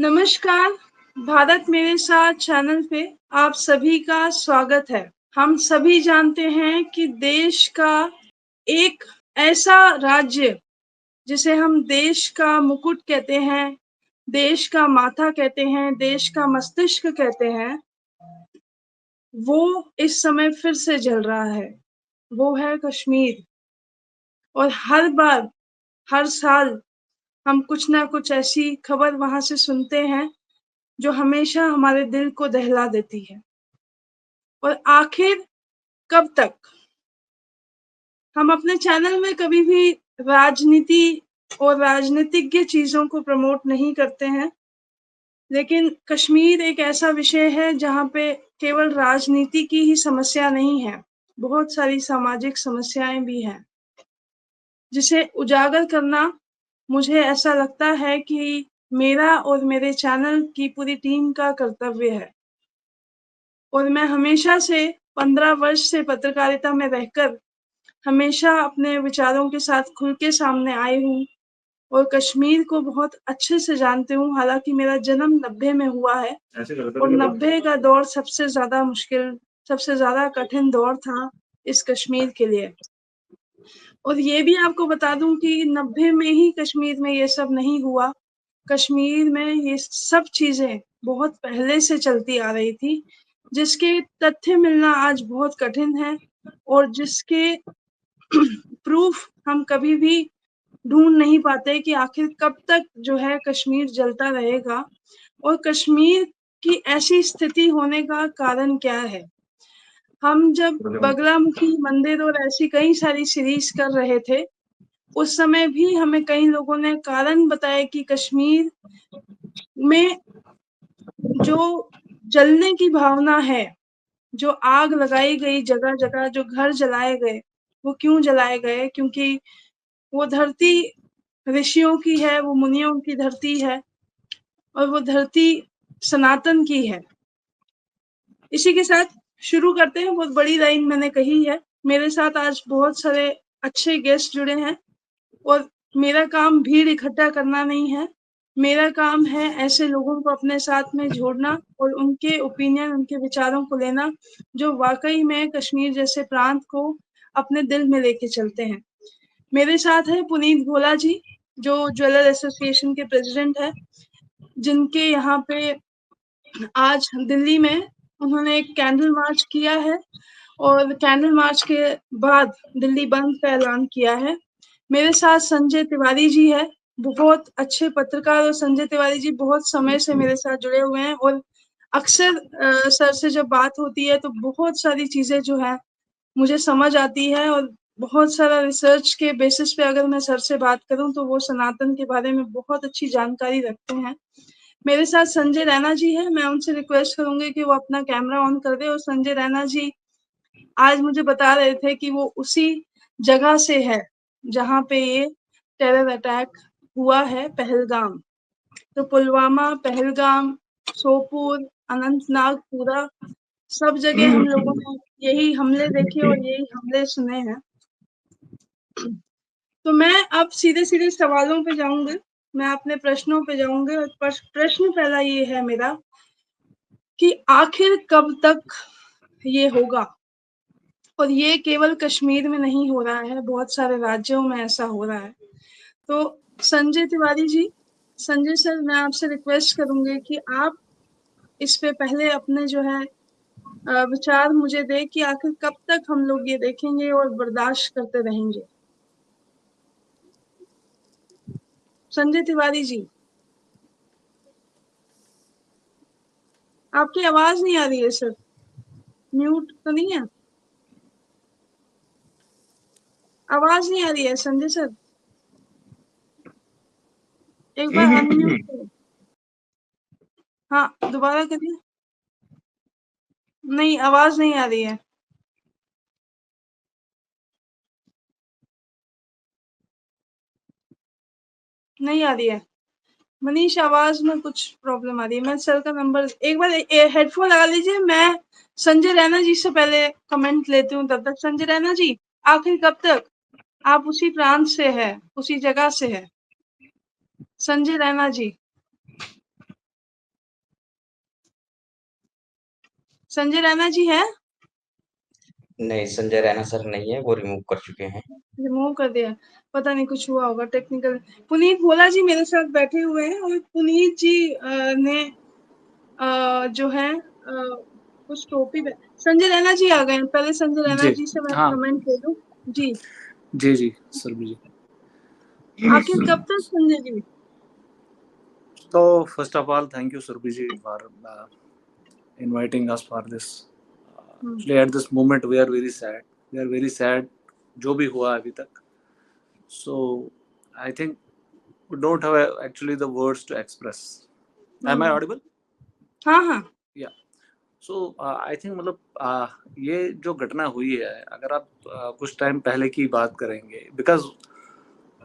नमस्कार, भारत मेरे साथ चैनल पे आप सभी का स्वागत है। हम सभी जानते हैं कि देश का एक ऐसा राज्य जिसे हम देश का मुकुट कहते हैं, देश का माथा कहते हैं, देश का मस्तिष्क कहते हैं, वो इस समय फिर से जल रहा है। वो है कश्मीर। और हर बार, हर साल हम कुछ ना कुछ ऐसी खबर वहां से सुनते हैं जो हमेशा हमारे दिल को दहला देती है। और आखिर कब तक? हम अपने चैनल में कभी भी राजनीति और राजनीतिज्ञ चीजों को प्रमोट नहीं करते हैं, लेकिन कश्मीर एक ऐसा विषय है जहाँ पे केवल राजनीति की ही समस्या नहीं है, बहुत सारी सामाजिक समस्याएं भी हैं, जिसे उजागर करना मुझे ऐसा लगता है कि मेरा और मेरे चैनल की पूरी टीम का कर्तव्य है। और मैं हमेशा से 15 वर्ष से पत्रकारिता में रहकर हमेशा अपने विचारों के साथ खुल के सामने आई हूँ और कश्मीर को बहुत अच्छे से जानती हूँ। हालांकि मेरा जन्म 90 में हुआ है और 90 का दौर सबसे ज्यादा मुश्किल, सबसे ज्यादा कठिन दौर था इस कश्मीर के लिए। और ये भी आपको बता दूं कि 90 में ही कश्मीर में ये सब नहीं हुआ। कश्मीर में ये सब चीजें बहुत पहले से चलती आ रही थी, जिसके तथ्य मिलना आज बहुत कठिन है और जिसके प्रूफ हम कभी भी ढूंढ नहीं पाते कि आखिर कब तक जो है कश्मीर जलता रहेगा और कश्मीर की ऐसी स्थिति होने का कारण क्या है। हम जब बगलामुखी मंदिर और ऐसी कई सारी सीरीज कर रहे थे, उस समय भी हमें कई लोगों ने कारण बताया कि कश्मीर में जो जलने की भावना है, जो आग लगाई गई जगह जगह, जो घर जलाए गए, वो क्यों जलाए गए? क्योंकि वो धरती ऋषियों की है, वो मुनियों की धरती है और वो धरती सनातन की है। इसी के साथ शुरू करते हैं। बहुत बड़ी लाइन मैंने कही है। मेरे साथ आज बहुत सारे अच्छे गेस्ट जुड़े हैं और मेरा काम भीड़ इकट्ठा करना नहीं है। मेरा काम है ऐसे लोगों को अपने साथ में जोड़ना और उनके ओपिनियन, उनके विचारों को लेना, जो वाकई में कश्मीर जैसे प्रांत को अपने दिल में लेके चलते हैं। मेरे साथ है पुनीत भोला जी, जो ज्वेलर एसोसिएशन के प्रेसिडेंट है, जिनके यहाँ पे आज दिल्ली में उन्होंने एक कैंडल मार्च किया है और कैंडल मार्च के बाद दिल्ली बंद का ऐलान किया है। मेरे साथ संजय तिवारी जी है, बहुत अच्छे पत्रकार, और संजय तिवारी जी बहुत समय से मेरे साथ जुड़े हुए हैं और अक्सर सर से जब बात होती है तो बहुत सारी चीजें जो है मुझे समझ आती है और बहुत सारा रिसर्च के बेसिस पे अगर मैं सर से बात करूं तो वो सनातन के बारे में बहुत अच्छी जानकारी रखते हैं। मेरे साथ संजय रैना जी है। मैं उनसे रिक्वेस्ट करूंगी कि वो अपना कैमरा ऑन कर दे। और संजय रैना जी आज मुझे बता रहे थे कि वो उसी जगह से है जहाँ पे ये टेरर अटैक हुआ है, पहलगाम। तो पुलवामा, पहलगाम, सोपुर, अनंतनाग, पूरा सब जगह हम लोगों ने यही हमले देखे और यही हमले सुने हैं। तो मैं अब सीधे सीधे सवालों पे जाऊंगी, मैं अपने प्रश्नों पे जाऊंगी। और प्रश्न पहला ये है मेरा कि आखिर कब तक ये होगा? और ये केवल कश्मीर में नहीं हो रहा है, बहुत सारे राज्यों में ऐसा हो रहा है। तो संजय तिवारी जी, संजय सर, मैं आपसे रिक्वेस्ट करूंगी कि आप इस पे पहले अपने जो है विचार मुझे दे कि आखिर कब तक हम लोग ये देखेंगे और बर्दाश्त करते रहेंगे। संजय तिवारी जी, आपकी आवाज नहीं आ रही है सर। म्यूट तो नहीं है? आवाज नहीं आ रही है संजय सर, एक बार अनम्यूट करो। हाँ, दोबारा करिए। नहीं, आवाज नहीं आ रही है। नहीं आ रही है मनीष, आवाज में कुछ प्रॉब्लम आ रही है। मैं सर का नंबर एक बार हेडफोन लगा लीजिए। मैं संजय रैना जी से पहले कमेंट लेती हूँ। तब तक संजय रैना जी, आखिर कब तक? आप उसी प्रांत से है, उसी जगह से है। संजय रैना जी, संजय रैना जी है? नहीं, संजय रैना सर नहीं है, वो रिमूव कर चुके हैं। रिमूव कर दिया, पता नहीं कुछ हुआ होगा टेक्निकल। पुनीत भोला जी मेरे साथ बैठे हुए हैं और पुनीत जी ने जो है कुछ टॉपिक। संजय रैना जी आ गए हैं, पहले संजय रैना जी जी से मैं हाँ कमेंट ले लूं। जी जी जी सुरभि जी। आखिर कब तक Sanjay ji? So first of all, thank you Surbhi ji for inviting us for this. Actually, at this moment we are very sad. We are very sad. जो भी हुआ अभी तक. So I think we don't have actually the words to express. Am I audible? हाँ हाँ Yeah. So I think मतलब ये जो घटना हुई है, अगर आप कुछ टाइम पहले की बात करेंगे, बिकॉज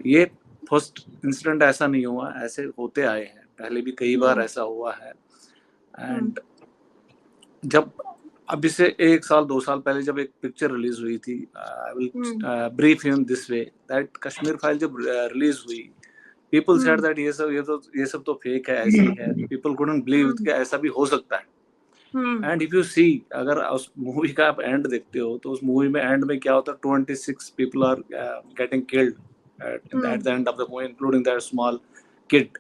ये फर्स्ट इंसिडेंट ऐसा नहीं हुआ, ऐसे होते आए हैं पहले भी कई बार ऐसा हुआ है। एंड जब अभी से 1 साल 2 साल पहले जब एक पिक्चर रिलीज हुई थी, I will brief you in this way that Kashmir file जब रिलीज हुई, पीपल सेड दैट ये सब तो फेक है, ऐसी है। पीपल कुडंट बिलीव कि ऐसा भी हो सकता है। एंड इफ यू सी, अगर उस मूवी का आप एंड देखते हो तो उस मूवी में एंड में क्या होता है, 26 people are getting killed at the end of the movie, including that small kid.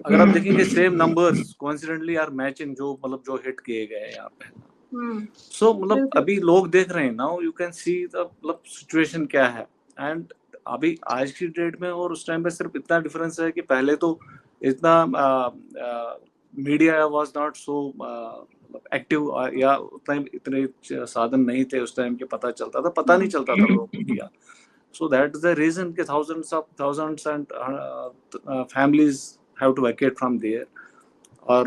अगर आप देखेंगे same numbers coincidentally are matching, जो मतलब जो हिट किए गए हैं यहाँ पे। सो मतलब अभी लोग देख रहे हैं, now you can see the मतलब सिचुएशन क्या है। एंड अभी आज की डेट में और उस टाइम पे सिर्फ इतना डिफरेंस है कि पहले तो इतना media was not so active, या उतना इतने साधन नहीं थे उस टाइम के, पता चलता था, पता नहीं चलता था लोगों को किया। So that is the reason कि thousands and families have to vacate from there, or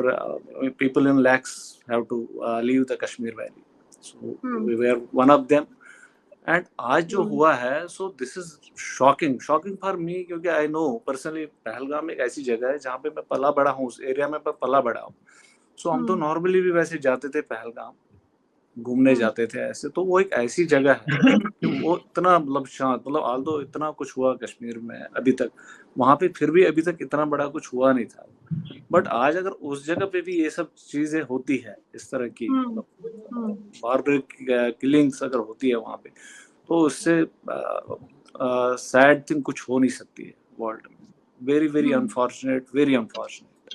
people in lakhs have to leave the Kashmir Valley. So we were one of them. And आज जो हुआ है, so this is shocking for me, क्योंकि I know personally Pahalgam एक ऐसी जगह है जहाँ पे मैं पला बड़ा हूँ, उस एरिया में मैं पला बड़ा हूँ। So हम तो नॉर्मली भी वैसे जाते थे पहलगाम, घूमने जाते थे ऐसे। तो वो एक ऐसी जगह है कि वो इतना मतलब शांत, मतलब आल्दो इतना कुछ हुआ कश्मीर में अभी तक, वहाँ पे फिर भी अभी तक इतना बड़ा कुछ हुआ नहीं था। बट आज अगर उस जगह पे भी ये सब चीजें होती है, इस तरह की बारबरिक किलिंग्स अगर होती है वहाँ पे, तो उससे सैड थिंग कुछ हो नहीं सकती है वर्ल्ड में। Very very unfortunate, very unfortunate.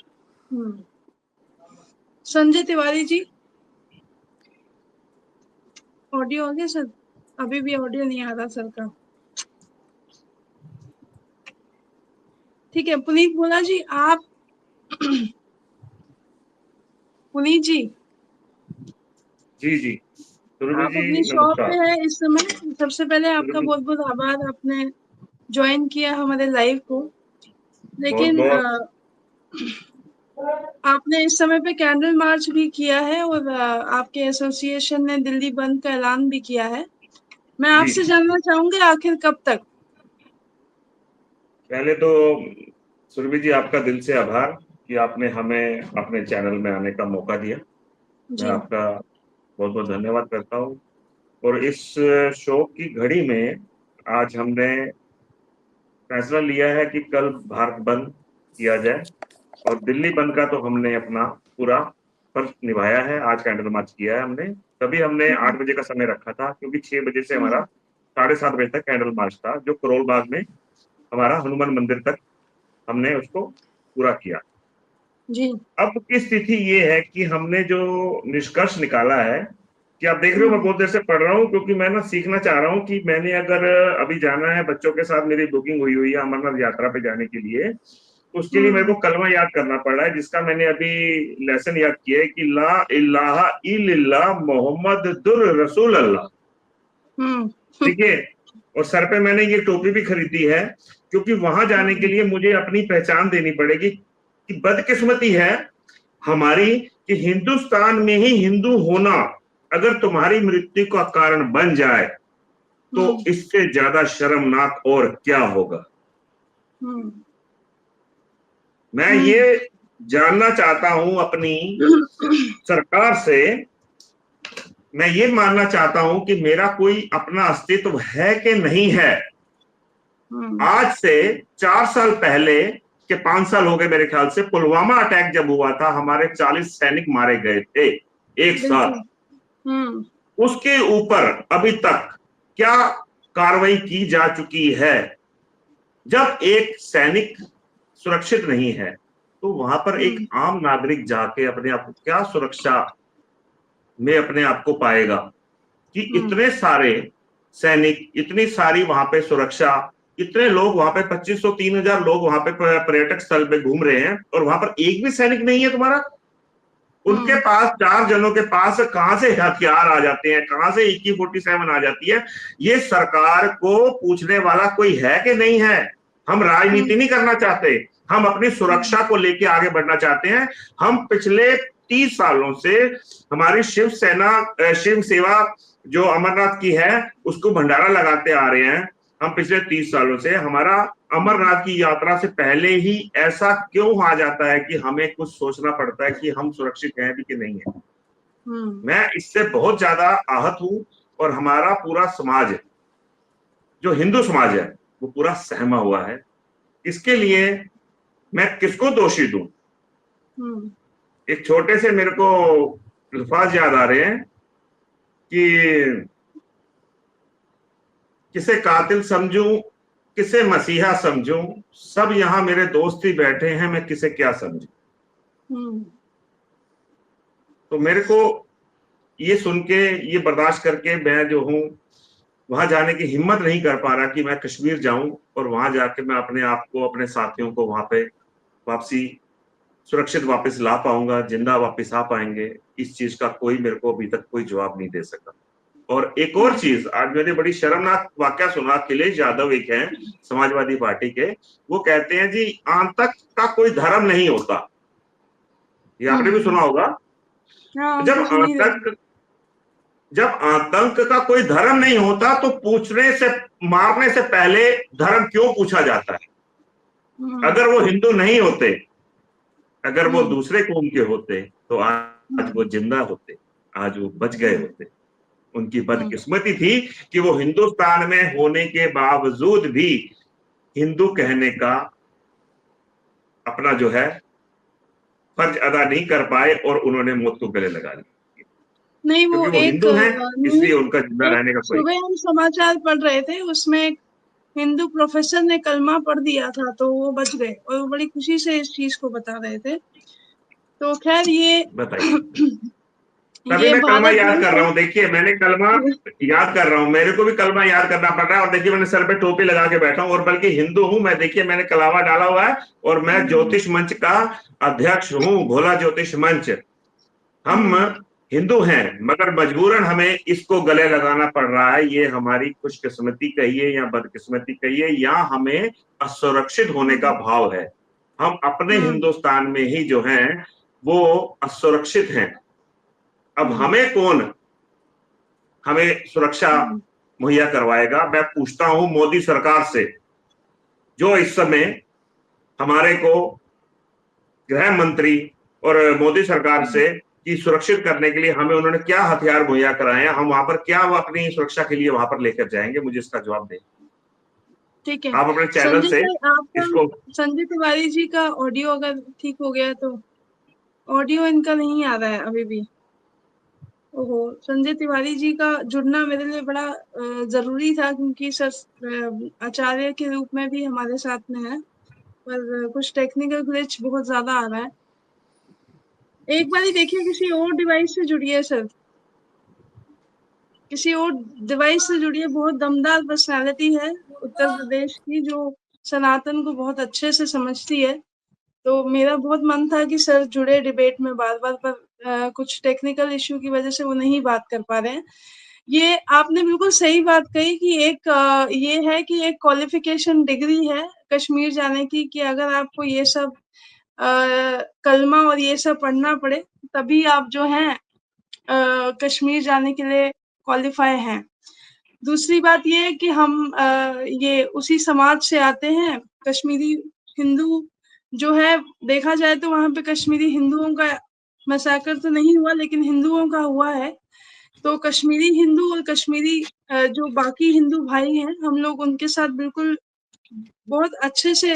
Sanjay Tiwari ji, audio हो गया सर? अभी भी ऑडियो नहीं आ रहा सर का। ठीक है, पुनीत भोला जी आप पुनीत जी जी आप अपनी शॉप पे है इस समय। सबसे पहले आपका बहुत बहुत आभार, आपने ज्वाइन किया हमारे लाइव को। लेकिन आपने इस समय पे कैंडल मार्च भी किया है और आपके एसोसिएशन ने दिल्ली बंद का ऐलान भी किया है। मैं आपसे जानना चाहूंगी आखिर कब तक? पहले तो सुरभि जी आपका दिल से आभार कि आपने हमें अपने चैनल में आने का मौका दिया। मैं आपका बहुत बहुत धन्यवाद करता हूँ। और इस शो की घड़ी में आज हमने फैसला लिया है कि कल भारत बंद किया जाए, और दिल्ली बंद का तो हमने अपना पूरा फर्ज निभाया है। आज कैंडल मार्च किया है हमने। तभी हमने 8 बजे का समय रखा था, क्योंकि 6 बजे से हमारा 7:30 बजे तक कैंडल मार्च था, जो करोल बाग में हमारा हनुमान मंदिर तक हमने उसको पूरा किया। जी। अब की स्थिति ये है कि हमने जो निष्कर्ष निकाला है, कि आप देख रहे हो मैं बहुत देर से पढ़ रहा हूँ, क्योंकि मैं ना सीखना चाह रहा हूँ कि मैंने अगर अभी जाना है बच्चों के साथ, मेरी बुकिंग हुई है अमरनाथ यात्रा पे जाने के लिए, तो उसके लिए मेरे को कलमा याद करना पड़ रहा है, जिसका मैंने अभी लेसन याद किया है कि ला इलाहा इल्लल्लाह मोहम्मदुर रसूल अल्लाह। ठीक है। और सर पे मैंने ये टोपी भी खरीदी है, क्योंकि वहां जाने के लिए मुझे अपनी पहचान देनी पड़ेगी। कि बदकिस्मती है हमारी कि हिंदुस्तान में ही हिंदू होना अगर तुम्हारी मृत्यु का कारण बन जाए, तो इससे ज्यादा शर्मनाक और क्या होगा। मैं ये जानना चाहता हूं अपनी सरकार से, मैं ये मानना चाहता हूं कि मेरा कोई अपना अस्तित्व है कि नहीं है। आज से 4 साल पहले के 5 साल हो गए मेरे ख्याल से, पुलवामा अटैक जब हुआ था, हमारे 40 सैनिक मारे गए थे एक साथ। उसके ऊपर अभी तक क्या कार्रवाई की जा चुकी है? जब एक सैनिक सुरक्षित नहीं है तो वहां पर एक आम नागरिक जाके अपने आप को क्या सुरक्षा में अपने आप को पाएगा कि इतने सारे सैनिक, इतनी सारी वहां पे सुरक्षा, इतने लोग वहां पे 2500-3000 लोग वहां पे पर्यटक स्थल पे घूम रहे हैं और वहां पर एक भी सैनिक नहीं है तुम्हारा। उनके पास 4 जनों के पास कहां से हथियार आ जाते हैं, कहां से AK-47 आ जाती है? ये सरकार को पूछने वाला कोई है कि नहीं है? हम राजनीति नहीं करना चाहते, हम अपनी सुरक्षा को लेके आगे बढ़ना चाहते हैं। हम पिछले 30 सालों से हमारी शिव सेवा जो अमरनाथ की है उसको भंडारा लगाते आ रहे हैं। हम पिछले 30 सालों से, हमारा अमरनाथ की यात्रा से पहले ही ऐसा क्यों आ जाता है कि हमें कुछ सोचना पड़ता है कि हम सुरक्षित हैं भी कि नहीं है? मैं इससे बहुत ज्यादा आहत हूं और हमारा पूरा समाज, जो हिंदू समाज है, वो पूरा सहमा हुआ है। इसके लिए मैं किसको दोषी दूं? एक छोटे से मेरे को अल्फाज याद आ रहे हैं कि किसे कातिल समझूं, किसे मसीहा समझूं, सब यहां मेरे दोस्त ही बैठे हैं, मैं किसे क्या समझूं? तो मेरे को ये सुन के, ये बर्दाश्त करके मैं जो हूं वहां जाने की हिम्मत नहीं कर पा रहा कि मैं कश्मीर जाऊं और वहां जाके मैं अपने आप को, अपने साथियों को वहां पे वापसी सुरक्षित वापस ला पाऊंगा, जिंदा वापस आ पाएंगे। इस चीज का कोई मेरे को अभी तक कोई जवाब नहीं दे सका। और एक और चीज, आज मैंने बड़ी शर्मनाक वाकया सुना। अखिलेश यादव एक हैं समाजवादी पार्टी के, वो कहते हैं जी आतंक का कोई धर्म नहीं होता। ये आपने भी सुना होगा। जब आतंक का कोई धर्म नहीं होता तो पूछने से, मारने से पहले धर्म क्यों पूछा जाता है? अगर वो हिंदू नहीं होते, अगर वो दूसरे कौम के होते तो आज वो जिंदा होते, आज वो बच गए होते। उनकी बदकिस्मती थी कि वो हिंदुस्तान में होने के बावजूद भी हिंदू कहने का अपना जो है फर्ज अदा नहीं कर पाए और उन्होंने मौत को गले लगा लिया। नहीं, वो क्योंकि वो एक हिंदू हैं, इसलिए उनका जिंदा रहने का कोई। सुबह हम समाचार पढ़ रहे थे, उसमें एक हिंदू प्रोफेसर ने कलमा पढ़ दिया था तो वो बच गए और वो बड़ी खुशी से इस चीज को बता रहे थे। तो खैर ये बताइए। तभी मैं कलमा याद कर रहा हूँ। देखिए मैंने कलमा याद कर रहा हूँ, मेरे को भी कलमा याद करना पड़ रहा है। और देखिए मैंने सर पे टोपी लगा के बैठा हूँ और बल्कि हिंदू हूँ मैं। देखिए मैंने कलावा डाला हुआ है और मैं ज्योतिष मंच का अध्यक्ष हूँ, भोला ज्योतिष मंच। हम हिंदू हैं मगर मजबूरन हमें इसको गले लगाना पड़ रहा है। ये हमारी खुशकिस्मती कहिए या बदकिस्मती कहिए, या हमें असुरक्षित होने का भाव है। हम अपने हिंदुस्तान में ही जो हैं वो असुरक्षित हैं। अब हमें कौन हमें सुरक्षा मुहैया करवाएगा? मैं पूछता हूं मोदी सरकार से, जो इस समय हमारे को गृह मंत्री, और मोदी सरकार से कि सुरक्षित करने के लिए हमें उन्होंने क्या हथियार मुहैया कराए हैं, हम वहां पर क्या वो अपनी सुरक्षा के लिए वहां पर लेकर जाएंगे? मुझे इसका जवाब दें। ठीक है, आप अपने चैनल से इसको। संजय तिवारी जी का ऑडियो अगर ठीक हो गया तो, ऑडियो इनका नहीं आ रहा है अभी भी। ओहो, संजय तिवारी जी का जुड़ना मेरे लिए बड़ा जरूरी था क्योंकि सर आचार्य के रूप में भी हमारे साथ में है, पर कुछ टेक्निकल ग्लिच बहुत ज्यादा आ रहा है। एक बार ही देखिए किसी और डिवाइस से जुड़िए सर, किसी और डिवाइस से जुड़िए। बहुत दमदार पर्सनालिटी है उत्तर प्रदेश की जो सनातन को बहुत अच्छे से समझती है। तो मेरा बहुत मन था कि सर जुड़े डिबेट में बार बार, पर कुछ टेक्निकल इश्यू की वजह से वो नहीं बात कर पा रहे हैं। ये आपने बिल्कुल सही बात कही कि एक ये है कि एक क्वालिफिकेशन डिग्री है कश्मीर जाने की, कि अगर आपको ये सब कलमा और ये सब पढ़ना पड़े तभी आप जो हैं कश्मीर जाने के लिए क्वालिफाई हैं। दूसरी बात ये है कि हम ये उसी समाज से आते हैं। कश्मीरी हिंदू जो है, देखा जाए तो वहां पे कश्मीरी हिंदुओं का मैसाकर तो नहीं हुआ लेकिन हिंदुओं का हुआ है। तो कश्मीरी हिंदू और कश्मीरी जो बाकी हिंदू भाई हैं, हम लोग उनके साथ बिल्कुल बहुत अच्छे से,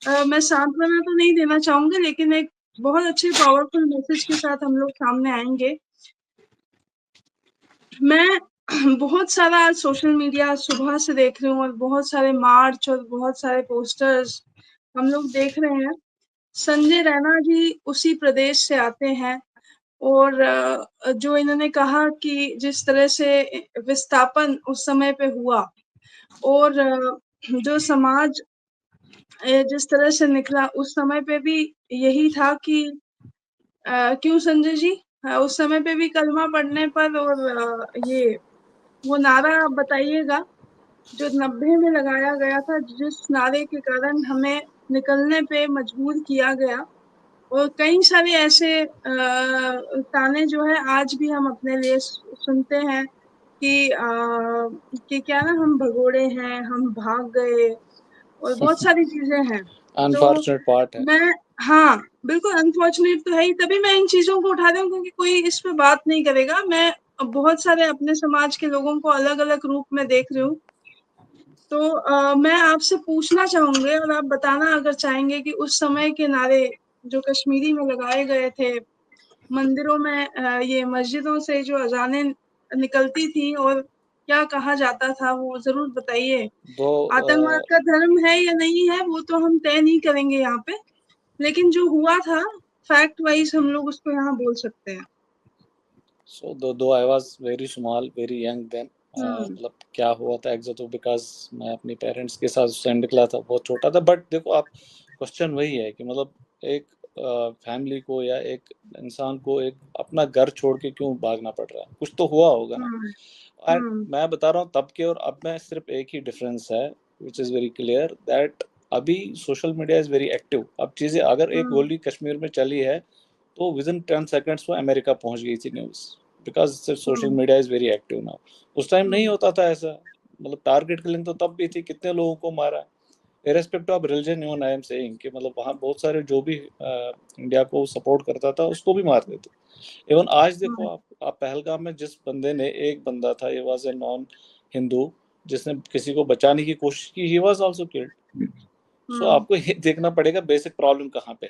मैं सांत्वना तो नहीं देना चाहूंगी लेकिन एक बहुत अच्छे पावरफुल मैसेज के साथ हम लोग सामने आएंगे। मैं बहुत सारा आज सोशल मीडिया सुबह से देख रही हूँ और बहुत सारे मार्च और बहुत सारे पोस्टर्स हम लोग देख रहे हैं। संजय रैना जी उसी प्रदेश से आते हैं और जो इन्होंने कहा कि जिस तरह से विस्थापन उस समय पे हुआ और जो समाज जिस तरह से निकला उस समय पे भी यही था कि क्यों संजय जी? उस समय पे भी कलमा पढ़ने पर और ये वो नारा आप बताइएगा जो 90 में लगाया गया था, जिस नारे के कारण हमें निकलने पे मजबूर किया गया और कई सारे ऐसे ताने जो है आज भी हम अपने लिए सुनते हैं कि क्या ना हम भगोड़े हैं, हम भाग गए और बहुत सारी चीजें हैं। तो अनफॉर्चुनेट पार्ट है। मैं हाँ, बिल्कुल अनफॉर्चुनेट तो है ही, तभी मैं इन चीज़ों को उठा रही हूँ क्योंकि कोई इस पे बात नहीं करेगा। मैं बहुत सारे अपने समाज के लोगों को अलग-अलग रूप में देख रही हूँ। तो मैं आपसे पूछना चाहूँगी और आप बताना अगर चाहेंगे कि उस समय के नारे जो कश्मीरी में लगाए गए थे, मंदिरों में ये मस्जिदों से जो अज़ानें निकलती थी और क्या कहा जाता था, वो ज़रूर बताइए। आतंकवाद का धर्म है या नहीं है, वो तो हम तय नहीं करेंगे यहाँ पे, लेकिन जो हुआ था फैक्ट वाइज़ हम लोग उसको यहाँ बोल सकते हैं। So though I was very small, very young then, मतलब क्या हुआ था एग्जैक्ट बिकॉज मैं अपने पेरेंट्स के साथ उस टाइम निकला था, बहुत छोटा था। बट देखो आप, क्वेश्चन वही है कि मतलब एक फैमिली को या एक इंसान को एक अपना घर छोड़ के क्यों भागना पड़ रहा है, कुछ तो हुआ होगा ना। और मैं बता रहा हूँ तब के और अब में सिर्फ एक ही डिफरेंस है which is very clear that अभी social media is very active. अब चीज़ें अगर एक गोली कश्मीर में चली है तो विद इन 10 सेकेंड्स वो अमेरिका पहुंच गई थी news, because social media is very active now. उस टाइम नहीं होता था ऐसा, मतलब टारगेट किलिंग तो तब भी थी, कितने लोगों को मारा इरेस्पेक्ट of religion. Even I am saying कि मतलब वहाँ बहुत सारे जो भी इंडिया को सपोर्ट करता था उसको भी मार देते। इवन आज देखो आप पहलगाम में जिस बंदे ने, एक बंदा था, ये वाज ए नॉन हिंदू, जिसने किसी को बचाने की कोशिश की, ही वाज आल्सो किल्ड। सो आपको ये देखना पड़ेगा बेसिक प्रॉब्लम कहाँ पे।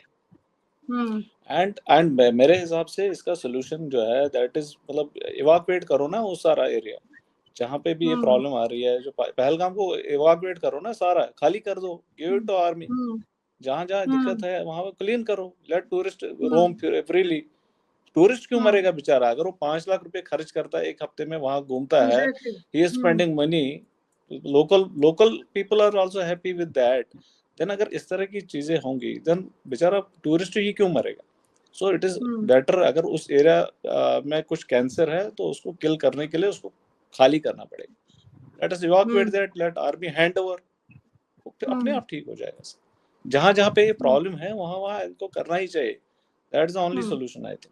एंड मेरे हिसाब से इसका सोल्यूशन जो है दैट इज मतलब इवाकुएट करो ना वो सारा एरिया जहाँ पे भी ये प्रॉब्लम आ रही है। जो पहलगाम को इवाकुएट करो ना, सारा खाली कर दो, गिव इट टू आर्मी। जहाँ जहाँ दिक्कत है वहाँ क्लीन करो, लेट टूरिस्ट रोम फ्रीली। टूरिस्ट क्यों मरेगा बेचारा? अगर वो 5 लाख रुपए खर्च करता है एक हफ्ते में वहां घूमता है, he is spending money, local people are also happy with that. Then अगर इस तरह की चीजें होंगी देन बेचारा टूरिस्ट ही क्यों मरेगा? सो इट इज बेटर, अगर उस एरिया में कुछ कैंसर है तो उसको किल करने के लिए उसको खाली करना पड़ेगा। Let us evacuate that, let army hand over, अपने आप ठीक हो जाएगा। जहां जहां पे ये प्रॉब्लम है वहां वहां इनको करना ही चाहिए। That is the only solution I think.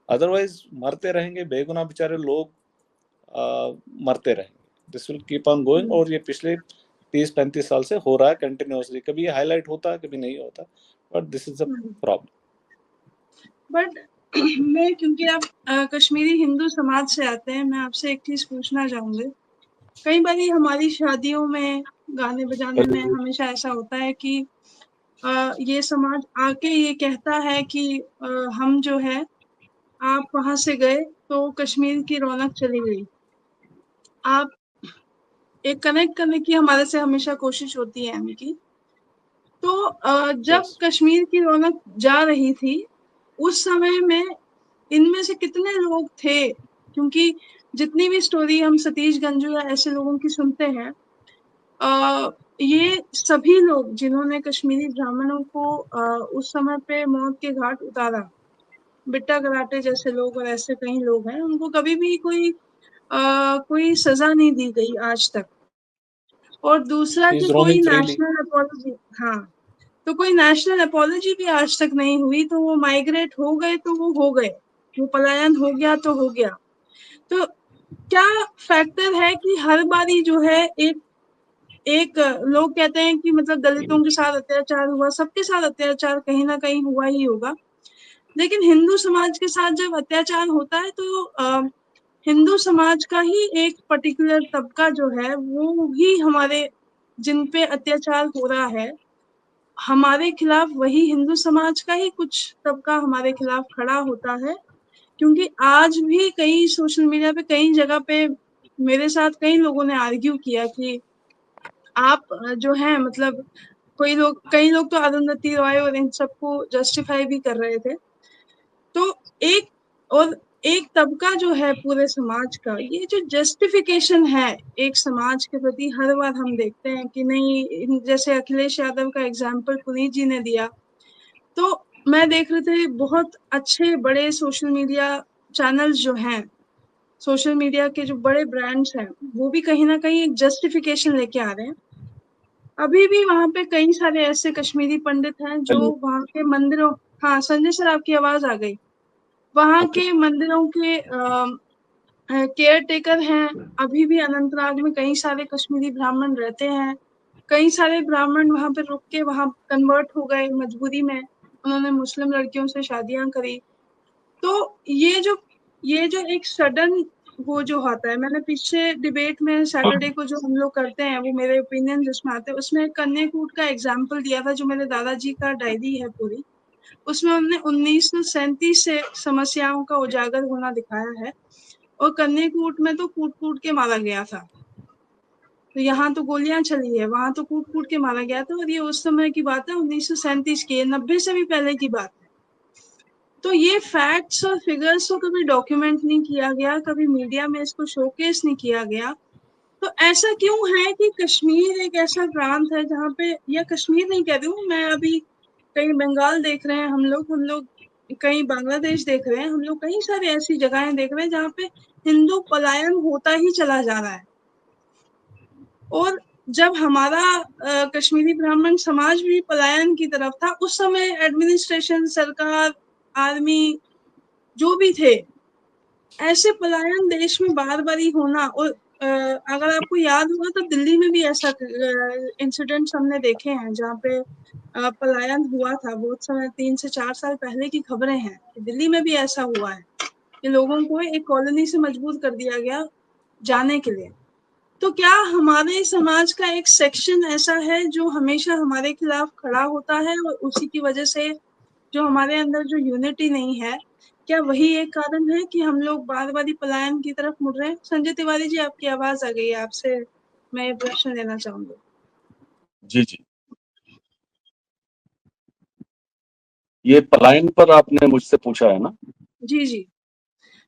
Otherwise मरते रहेंगे बेगुनाह बेचारे लोग, मरते रहेंगे। This will keep on going. और ये पिछले 30-35 साल से हो रहा है कंटिन्यूअसली। कभी ये हाईलाइट होता है, कभी नहीं होता, but this is the problem. But मैं, क्योंकि आप कश्मीरी हिंदू समाज से आते हैं, मैं आपसे एक चीज पूछना चाहूंगी। कई बारी हमारी शादियों में, गाने बजाने में हमेशा ऐसा होता है कि ये समाज आके ये कहता है कि हम जो है, आप वहां से गए तो कश्मीर की रौनक चली गई। आप एक कनेक्ट करने की हमारे से हमेशा कोशिश होती है इनकी। तो जब कश्मीर की रौनक जा रही थी उस समय में इनमें से कितने लोग थे? क्योंकि जितनी भी स्टोरी हम सतीश गंजू या ऐसे लोगों की सुनते हैं, ये सभी लोग जिन्होंने कश्मीरी ब्राह्मणों को उस समय पे मौत के घाट उतारा, बिट्टा कराटे जैसे लोग और ऐसे कई लोग हैं, उनको कभी भी कोई सजा नहीं दी गई आज तक। और दूसरा कि कोई नेशनल अपॉलॉजी, हाँ, तो कोई नेशनल अपॉलॉजी भी आज तक नहीं हुई। तो वो माइग्रेट हो गए तो वो हो गए, वो पलायन हो गया तो हो गया। तो क्या फैक्टर है कि हर बारी जो है एक लोग कहते हैं कि मतलब दलितों के साथ अत्याचार हुआ, सबके साथ अत्याचार कहीं ना कहीं हुआ ही होगा, लेकिन हिंदू समाज के साथ जब अत्याचार होता है तो हिंदू समाज का ही एक पर्टिकुलर तबका जो है वो ही हमारे, जिन पे अत्याचार हो रहा है हमारे खिलाफ, वही हिंदू समाज का ही कुछ तबका हमारे खिलाफ खड़ा होता है। क्योंकि आज भी कई सोशल मीडिया पे कई जगह पे मेरे साथ कई लोगों ने आर्ग्यू किया कि आप जो है मतलब कई लोग तो अरुंधति रॉय और इन सबको जस्टिफाई भी कर रहे थे। तो एक तबका जो है पूरे समाज का, ये जो जस्टिफिकेशन है एक समाज के प्रति, हर बार हम देखते हैं कि नहीं, जैसे अखिलेश यादव का एग्जाम्पल पुनीत जी ने दिया, तो मैं देख रहे थे बहुत अच्छे बड़े सोशल मीडिया चैनल्स जो हैं, सोशल मीडिया के जो बड़े ब्रांड्स हैं, वो भी कहीं ना कहीं एक जस्टिफिकेशन लेके आ रहे हैं। अभी भी वहां पे कई सारे ऐसे कश्मीरी पंडित हैं जो वहां के मंदिरों, हाँ संजय सर आपकी आवाज आ गई, वहां के मंदिरों के केयर टेकर हैं। अभी भी अनंतनाग में कई सारे कश्मीरी ब्राह्मण रहते हैं, कई सारे ब्राह्मण वहां पे रुक के वहां कन्वर्ट हो गए मजबूरी में, उन्होंने मुस्लिम लड़कियों से शादियां करी। तो ये जो एक सडन वो जो होता है, मैंने पीछे डिबेट में सैटरडे को जो हम लोग करते हैं वो मेरे ओपिनियन जिसमें आते हैं, उसमें कन्याकूट का एग्जाम्पल दिया था, जो मेरे दादाजी का डायरी है पूरी, उसमें उन्होंने 1937 से समस्याओं का उजागर होना दिखाया है, और कन्याकूट में तो कूट कूट के मारा गया था। तो यहाँ तो गोलियां चली है, वहां तो कूट कूट के मारा गया था, और ये उस समय की बात है 1937 की, 90 से भी पहले की बात है। तो ये फैक्ट्स और फिगर्स को कभी डॉक्यूमेंट नहीं किया गया, कभी मीडिया में इसको शोकेस नहीं किया गया। तो ऐसा क्यों है कि कश्मीर एक ऐसा प्रांत है जहाँ पे, या कश्मीर नहीं कह रही हूँ मैं, अभी कहीं बंगाल देख रहे हैं हम लोग कहीं बांग्लादेश देख रहे हैं हम लोग, कई सारी ऐसी जगहें देख रहे हैं जहाँ पे हिंदू पलायन होता ही चला जा रहा है। और जब हमारा कश्मीरी ब्राह्मण समाज भी पलायन की तरफ था, उस समय एडमिनिस्ट्रेशन, सरकार, आर्मी जो भी थे, ऐसे पलायन देश में बार बार ही होना। और अगर आपको याद होगा तो दिल्ली में भी ऐसा इंसिडेंट्स हमने देखे हैं जहाँ पे पलायन हुआ था बहुत समय, 3 से 4 साल पहले की खबरें हैं कि दिल्ली में भी ऐसा हुआ है कि लोगों को एक कॉलोनी से मजबूर कर दिया गया जाने के लिए। तो क्या हमारे समाज का एक सेक्शन ऐसा है जो हमेशा हमारे खिलाफ खड़ा होता है, और उसी की वजह से जो हमारे अंदर जो यूनिटी नहीं है, क्या वही एक कारण है कि हम लोग बार बार पलायन की तरफ मुड़ रहे हैं? संजय तिवारी जी आपकी आवाज आ गई है, आपसे मैं ये प्रश्न लेना चाहूंगी। जी जी, ये पलायन पर आपने मुझसे पूछा है ना? जी जी,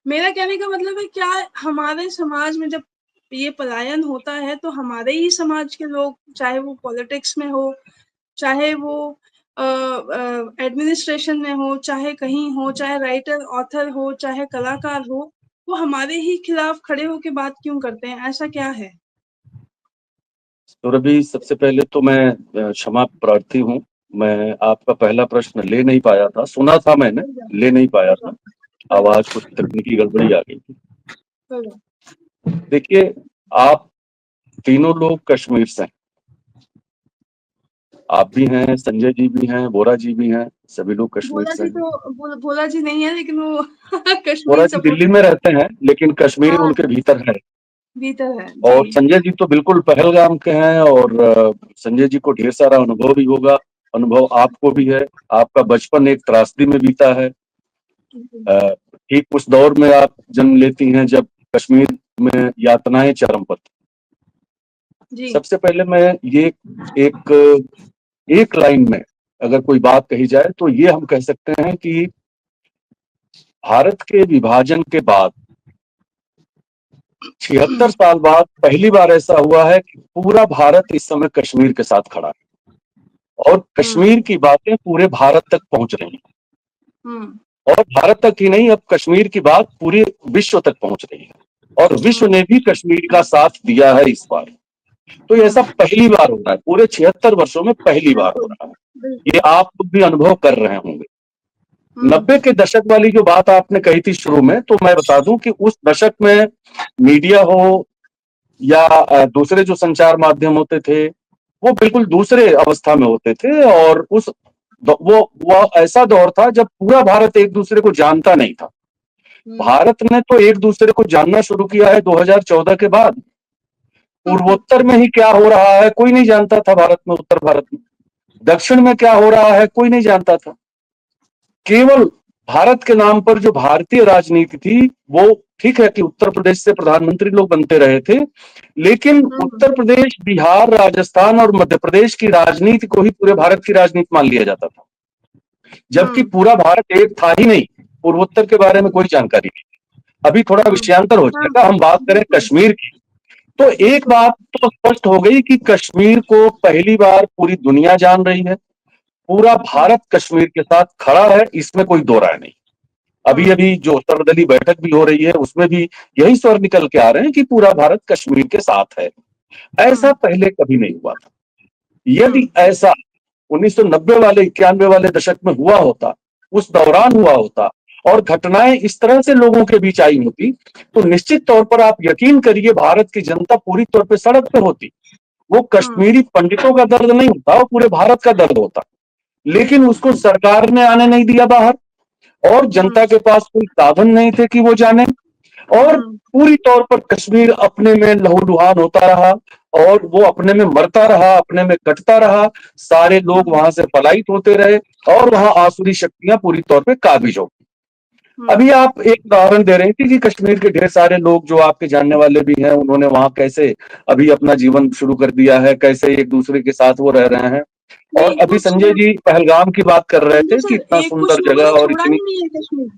मेरा कहने का मतलब है, क्या हमारे समाज में जब ये पलायन होता है तो हमारे ही समाज के लोग, चाहे वो पॉलिटिक्स में हो, चाहे वो एडमिनिस्ट्रेशन में हो, चाहे कहीं हो, चाहे राइटर ऑथर हो, चाहे कलाकार हो, वो हमारे ही खिलाफ खड़े होकर बात क्यों करते हैं? ऐसा क्या है? तो रवि, सबसे पहले तो मैं क्षमा प्रार्थी हूँ, मैं आपका पहला प्रश्न ले नहीं पाया था, सुना था मैंने, ले नहीं पाया था, आवाज कुछ तकनीकी गड़बड़ी आ गई थी। देखिए, आप तीनों लोग कश्मीर से हैं, आप भी हैं, संजय जी भी हैं, बोरा जी भी हैं, सभी लोग कश्मीर से हैं। भोला जी नहीं है, लेकिन वो बोरा जी दिल्ली में रहते हैं, लेकिन कश्मीर उनके भीतर है। और संजय जी तो बिल्कुल पहलगाम के हैं, और संजय जी को ढेर सारा अनुभव भी होगा, अनुभव आपको भी है, आपका बचपन एक त्रासदी में बीता है। ठीक उस दौर में आप जन्म लेती हैं जब कश्मीर में यातनाएं चरम पर थी। सबसे पहले मैं ये एक लाइन में अगर कोई बात कही जाए तो ये हम कह सकते हैं कि भारत के विभाजन के बाद 76 साल बाद पहली बार ऐसा हुआ है कि पूरा भारत इस समय कश्मीर के साथ खड़ा है, और कश्मीर की बातें पूरे भारत तक पहुंच रही हैं, और भारत तक ही नहीं, अब कश्मीर की बात पूरे विश्व तक पहुंच रही है, और विश्व ने भी कश्मीर का साथ दिया है इस बार। तो ऐसा पहली बार हो रहा है, पूरे 76 वर्षों में पहली बार हो रहा है, ये आप भी अनुभव कर रहे होंगे। 90 के दशक वाली जो बात आपने कही थी शुरू में, तो मैं बता दूं कि उस दशक में मीडिया हो या दूसरे जो संचार माध्यम होते थे, वो बिल्कुल दूसरे अवस्था में होते थे, और वो ऐसा दौर था जब पूरा भारत एक दूसरे को जानता नहीं था। भारत ने तो एक दूसरे को जानना शुरू किया है 2014 के बाद। पूर्वोत्तर में ही क्या हो रहा है कोई नहीं जानता था भारत में, उत्तर भारत में, दक्षिण में क्या हो रहा है कोई नहीं जानता था। केवल भारत के नाम पर जो भारतीय राजनीति थी, वो ठीक है कि उत्तर प्रदेश से प्रधानमंत्री लोग बनते रहे थे, लेकिन उत्तर प्रदेश, बिहार, राजस्थान और मध्य प्रदेश की राजनीति को ही पूरे भारत की राजनीति मान लिया जाता था, जबकि पूरा भारत एक था ही नहीं, पूर्वोत्तर के बारे में कोई जानकारी नहीं। अभी थोड़ा विषयांतर हो जाएगा, हम बात करें कश्मीर की, तो एक बात तो स्पष्ट हो गई कि कश्मीर को पहली बार पूरी दुनिया जान रही है, पूरा भारत कश्मीर के साथ खड़ा है, इसमें कोई दो राय नहीं। अभी अभी जो सर्वदलीय बैठक भी हो रही है, उसमें भी यही स्वर निकल के आ रहे हैं कि पूरा भारत कश्मीर के साथ है। ऐसा पहले कभी नहीं हुआ था। यदि ऐसा 1990 वाले 91 वाले दशक में हुआ होता, उस दौरान हुआ होता और घटनाएं इस तरह से लोगों के बीच आई होती, तो निश्चित तौर पर आप यकीन करिए भारत की जनता पूरी तौर पे सड़क पे होती। वो कश्मीरी पंडितों का दर्द नहीं होता, वो पूरे भारत का दर्द होता। लेकिन उसको सरकार ने आने नहीं दिया बाहर, और जनता के पास कोई साधन नहीं थे कि वो जाने, और पूरी तौर पर कश्मीर अपने में लहूलुहान होता रहा और वो अपने में मरता रहा, अपने में कटता रहा। सारे लोग वहां से पलायित होते रहे और वहां आसुरी शक्तियां पूरी तौर पे काबिज हो। अभी आप एक उदाहरण दे रहे थे कि कश्मीर के ढेर सारे लोग जो आपके जानने वाले भी हैं, उन्होंने वहां कैसे अभी अपना जीवन शुरू कर दिया है, कैसे एक दूसरे के साथ वो रह रहे हैं। और अभी संजय जी पहलगाम की बात कर रहे थे कि इतना सुंदर जगह और इतनी, कश्मीर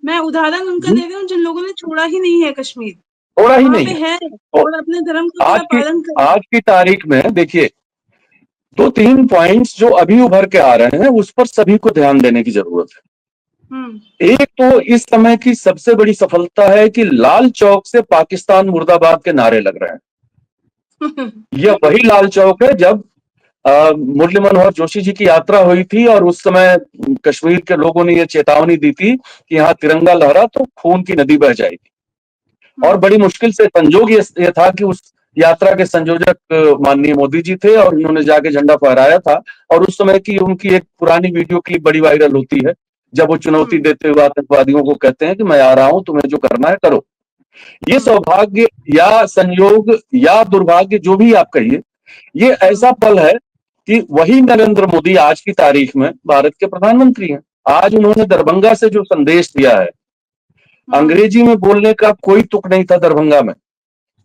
मैं उदाहरण उनका दे रही हूँ जिन लोगों ने छोड़ा ही नहीं है कश्मीर, छोड़ा ही नहीं है और अपने धर्म का पालन कर। आज की तारीख में देखिए 2-3 पॉइंट्स जो अभी उभर के आ रहे हैं, उस पर सभी को ध्यान देने की जरूरत है। एक तो इस समय की सबसे बड़ी सफलता है कि लाल चौक से पाकिस्तान मुर्दाबाद के नारे लग रहे हैं। यह वही लाल चौक है जब मुरली मनोहर जोशी जी की यात्रा हुई थी और उस समय कश्मीर के लोगों ने यह चेतावनी दी थी कि यहाँ तिरंगा लहरा तो खून की नदी बह जाएगी। और बड़ी मुश्किल से संजोग ये था कि उस यात्रा के संयोजक माननीय मोदी जी थे और उन्होंने जाके झंडा फहराया था। और उस समय की उनकी एक पुरानी वीडियो क्लिप बड़ी वायरल होती है, जब वो चुनौती देते हुए आतंकवादियों को कहते हैं कि मैं आ रहा हूं, तुम्हें जो करना है करो। ये सौभाग्य या संयोग या दुर्भाग्य, जो भी आप कहिए, ये ऐसा पल है कि वही नरेंद्र मोदी आज की तारीख में भारत के प्रधानमंत्री हैं। आज उन्होंने दरभंगा से जो संदेश दिया है, अंग्रेजी में बोलने का कोई तुक नहीं था दरभंगा में,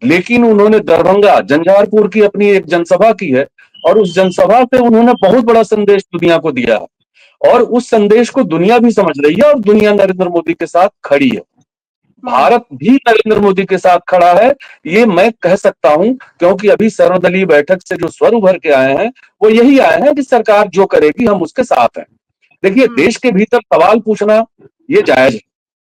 लेकिन उन्होंने दरभंगा झंझारपुर की अपनी एक जनसभा की है और उस जनसभा से उन्होंने बहुत बड़ा संदेश दुनिया को दिया है और उस संदेश को दुनिया भी समझ रही है और दुनिया नरेंद्र मोदी के साथ खड़ी है। भारत भी नरेंद्र मोदी के साथ खड़ा है, ये मैं कह सकता हूं, क्योंकि अभी सर्वदलीय बैठक से जो स्वर उभर के आए हैं वो यही आए हैं कि सरकार जो करेगी हम उसके साथ हैं। देखिए, देश के भीतर सवाल पूछना ये जायज है,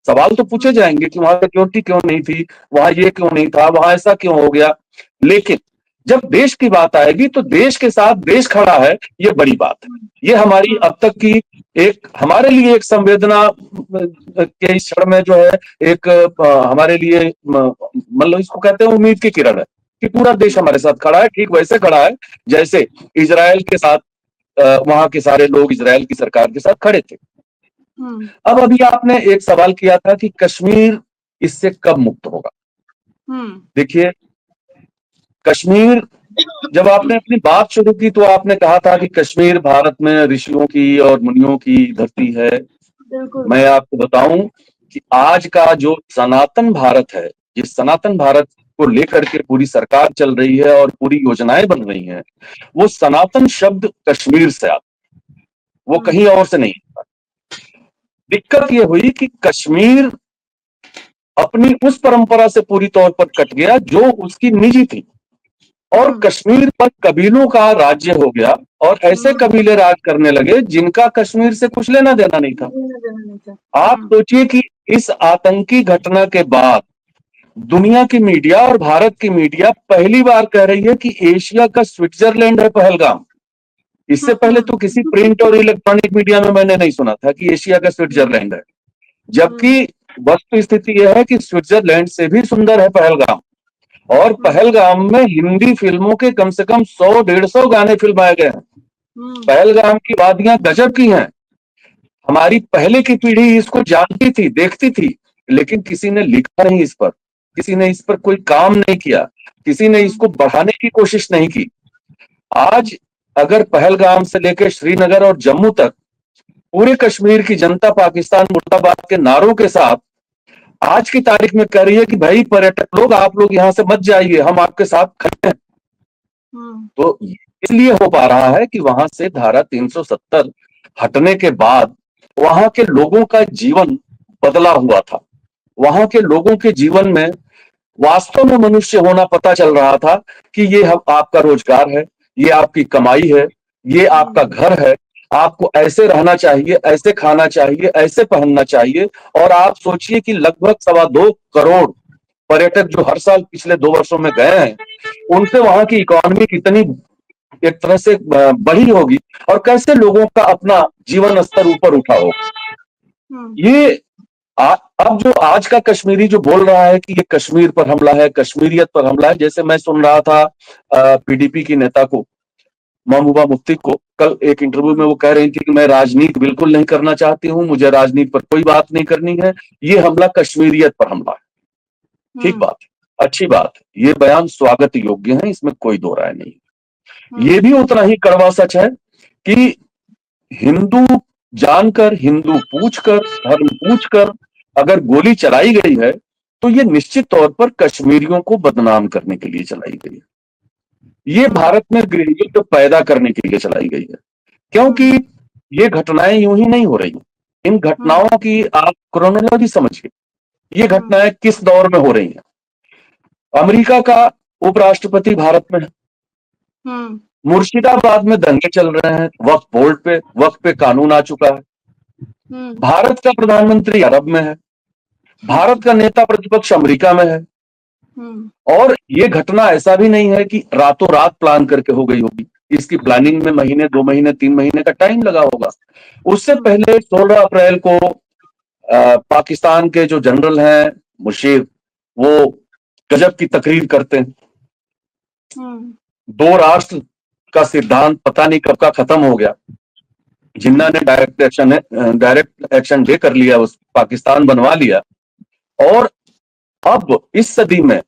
सवाल तो पूछे जाएंगे कि वहां सिक्योरिटी क्यों नहीं थी, वहां ये क्यों नहीं था, वहां ऐसा क्यों हो गया, लेकिन जब देश की बात आएगी तो देश के साथ देश खड़ा है, ये बड़ी बात है। ये हमारी अब तक की एक, हमारे लिए एक संवेदना के इस क्षण में जो है एक हमारे लिए मतलब इसको कहते हैं उम्मीद की किरण है कि पूरा देश हमारे साथ खड़ा है। ठीक वैसे खड़ा है जैसे इजराइल के साथ वहां के सारे लोग इजराइल की सरकार के साथ खड़े थे। अब अभी आपने एक सवाल किया था कि कश्मीर इससे कब मुक्त होगा। देखिए, कश्मीर, जब आपने अपनी बात शुरू की तो आपने कहा था कि कश्मीर भारत में ऋषियों की और मुनियों की धरती है। मैं आपको बताऊं कि आज का जो सनातन भारत है, जिस सनातन भारत को लेकर के पूरी सरकार चल रही है और पूरी योजनाएं बन रही हैं, वो सनातन शब्द कश्मीर से आता, वो कहीं और से नहीं आता। दिक्कत ये हुई कि कश्मीर अपनी उस परंपरा से पूरी तौर पर कट गया जो उसकी निजी थी और कश्मीर पर कबीलों का राज्य हो गया और ऐसे कबीले राज करने लगे जिनका कश्मीर से कुछ लेना देना नहीं था। आप सोचिए कि इस आतंकी घटना के बाद दुनिया की मीडिया और भारत की मीडिया पहली बार कह रही है कि एशिया का स्विट्जरलैंड है पहलगाम। इससे पहले तो किसी प्रिंट और इलेक्ट्रॉनिक मीडिया में मैंने नहीं सुना था कि एशिया का स्विट्जरलैंड है, जबकि वस्तु स्थिति यह है कि स्विट्जरलैंड से भी सुंदर है पहलगाम। और पहलगाम में हिंदी फिल्मों के कम से कम 100-150 गाने फिल्माए गए हैं। पहलगाम की वादियां गजब की हैं। हमारी पहले की पीढ़ी इसको जानती थी, देखती थी, लेकिन किसी ने लिखा नहीं इस पर, किसी ने इस पर कोई काम नहीं किया, किसी ने इसको बढ़ाने की कोशिश नहीं की। आज अगर पहलगाम से लेकर श्रीनगर और जम्मू तक पूरे कश्मीर की जनता पाकिस्तान मुर्दाबाद के नारों के साथ आज की तारीख में कह रही है कि भाई पर्यटक लोग, आप लोग यहाँ से मत जाइए, हम आपके साथ खड़े हैं। तो इसलिए हो पा रहा है कि वहां से धारा 370 हटने के बाद वहां के लोगों का जीवन बदला हुआ था। वहां के लोगों के जीवन में वास्तव में मनुष्य होना पता चल रहा था कि ये आपका रोजगार है, ये आपकी कमाई है, ये आपका घर है, आपको ऐसे रहना चाहिए, ऐसे खाना चाहिए, ऐसे पहनना चाहिए। और आप सोचिए कि लगभग 2.25 करोड़ पर्यटक जो हर साल पिछले 2 वर्षों में गए हैं, उनसे वहां की इकोनॉमी कितनी एक तरह से बढ़ी होगी और कैसे लोगों का अपना जीवन स्तर ऊपर उठा होगा। ये अब जो आज का कश्मीरी जो बोल रहा है कि ये कश्मीर पर हमला है, कश्मीरियत पर हमला है, जैसे मैं सुन रहा था पीडीपी की नेता को, महबूबा मुफ्ती को, कल एक इंटरव्यू में वो कह रही थी कि मैं राजनीति बिल्कुल नहीं करना चाहती हूँ, मुझे राजनीति पर कोई बात नहीं करनी है, ये हमला कश्मीरियत पर हमला है। ठीक बात, अच्छी बात, ये बयान स्वागत योग्य है, इसमें कोई दो राय नहीं। ये भी उतना ही कड़वा सच है कि हिंदू जानकर, हिंदू पूछकर, धर्म पूछकर अगर गोली चलाई गई है तो ये निश्चित तौर पर कश्मीरियों को बदनाम करने के लिए चलाई गई है। ये भारत में गृहयुद्ध पैदा करने के लिए चलाई गई है, क्योंकि ये घटनाएं यूं ही नहीं हो रही। इन घटनाओं की आप क्रोनोलॉजी समझिए, ये घटनाएं किस दौर में हो रही हैं। अमेरिका का उपराष्ट्रपति भारत में है, मुर्शिदाबाद में दंगे चल रहे हैं, वक्फ पे कानून आ चुका है। भारत का प्रधानमंत्री अरब में है, भारत का नेता प्रतिपक्ष अमेरिका में है। और ये घटना ऐसा भी नहीं है कि रातों रात प्लान करके हो गई होगी, इसकी प्लानिंग में महीने, 2 महीने, 3 महीने का टाइम लगा होगा। उससे पहले 16 अप्रैल को पाकिस्तान के जो जनरल हैं मुशीर, वो गजब की तकरीर करते हैं। 2 राष्ट्र का सिद्धांत पता नहीं कब का खत्म हो गया। जिन्ना ने डायरेक्ट एक्शन डे कर लिया, उस पाकिस्तान बनवा लिया। और अब इस सदी में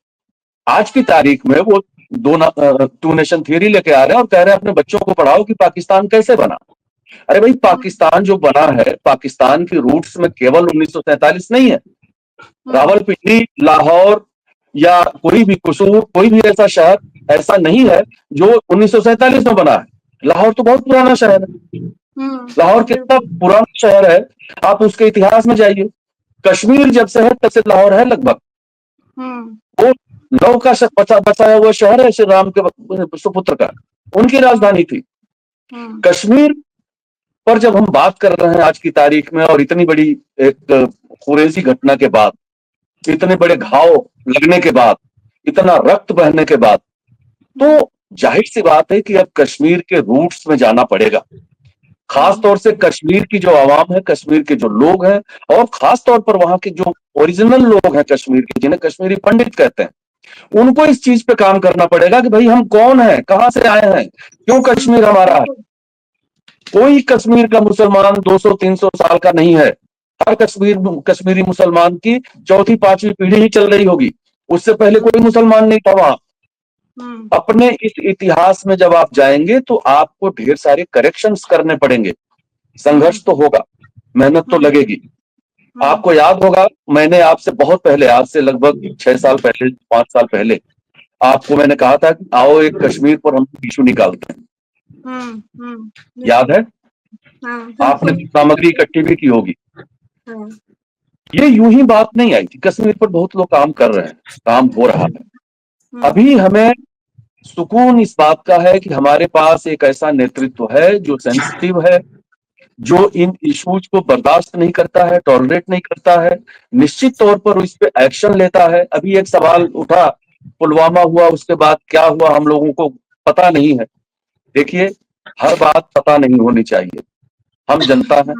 आज की तारीख में वो 2 नेशन थियरी लेके आ रहे हैं और कह रहे हैं अपने बच्चों को पढ़ाओ कि पाकिस्तान कैसे बना। अरे भाई, पाकिस्तान जो बना है, पाकिस्तान की रूट्स में केवल 1947 नहीं है। रावलपिंडी, लाहौर या कोई भी कसूर, कोई भी ऐसा शहर ऐसा नहीं है जो 1947 में बना है। लाहौर तो बहुत पुराना शहर है। लाहौर कितना पुराना शहर है, आप उसके इतिहास में जाइए। कश्मीर जब से है तब से लाहौर है लगभग। वो लौ का बसाया हुआ शहर है, श्री राम के सुपुत्र का, उनकी राजधानी थी। कश्मीर पर जब हम बात कर रहे हैं आज की तारीख में, और इतनी बड़ी एक खुरेजी घटना के बाद, इतने बड़े घाव लगने के बाद, इतना रक्त बहने के बाद, तो जाहिर सी बात है कि अब कश्मीर के रूट्स में जाना पड़ेगा। खास तौर से कश्मीर की जो आवाम है, कश्मीर के जो लोग हैं, और खास तौर पर वहां के जो ओरिजिनल लोग हैं कश्मीर के, जिन्हें कश्मीरी पंडित कहते हैं, उनको इस चीज पे काम करना पड़ेगा कि भाई हम कौन हैं, कहां से आए हैं, क्यों कश्मीर हमारा है। कोई कश्मीर का मुसलमान 200-300 साल का नहीं है। हर कश्मीरी मुसलमान की 4वीं 5वीं पीढ़ी ही चल रही होगी, उससे पहले कोई मुसलमान नहीं था वहां। अपने इस इतिहास में जब आप जाएंगे तो आपको ढेर सारे करेक्शंस करने पड़ेंगे। संघर्ष तो होगा, मेहनत तो लगेगी। आपको याद होगा, मैंने आपसे बहुत पहले, आज से लगभग 6 साल पहले, 5 साल पहले, आपको मैंने कहा था कि आओ एक कश्मीर पर हम इशू निकालते हैं। याद है? आपने सामग्री इकट्ठी भी की होगी। ये यूं ही बात नहीं आई थी। कश्मीर पर बहुत लोग काम कर रहे हैं, काम हो रहा है। अभी हमें सुकून इस बात का है कि हमारे पास एक ऐसा नेतृत्व है जो सेंसिटिव है, जो इन इश्यूज को बर्दाश्त नहीं करता है, टॉलरेट नहीं करता है, निश्चित तौर पर इस पे एक्शन लेता है। अभी एक सवाल उठा, पुलवामा हुआ, उसके बाद क्या हुआ हम लोगों को पता नहीं है। देखिए, हर बात पता नहीं होनी चाहिए। हम जनता हैं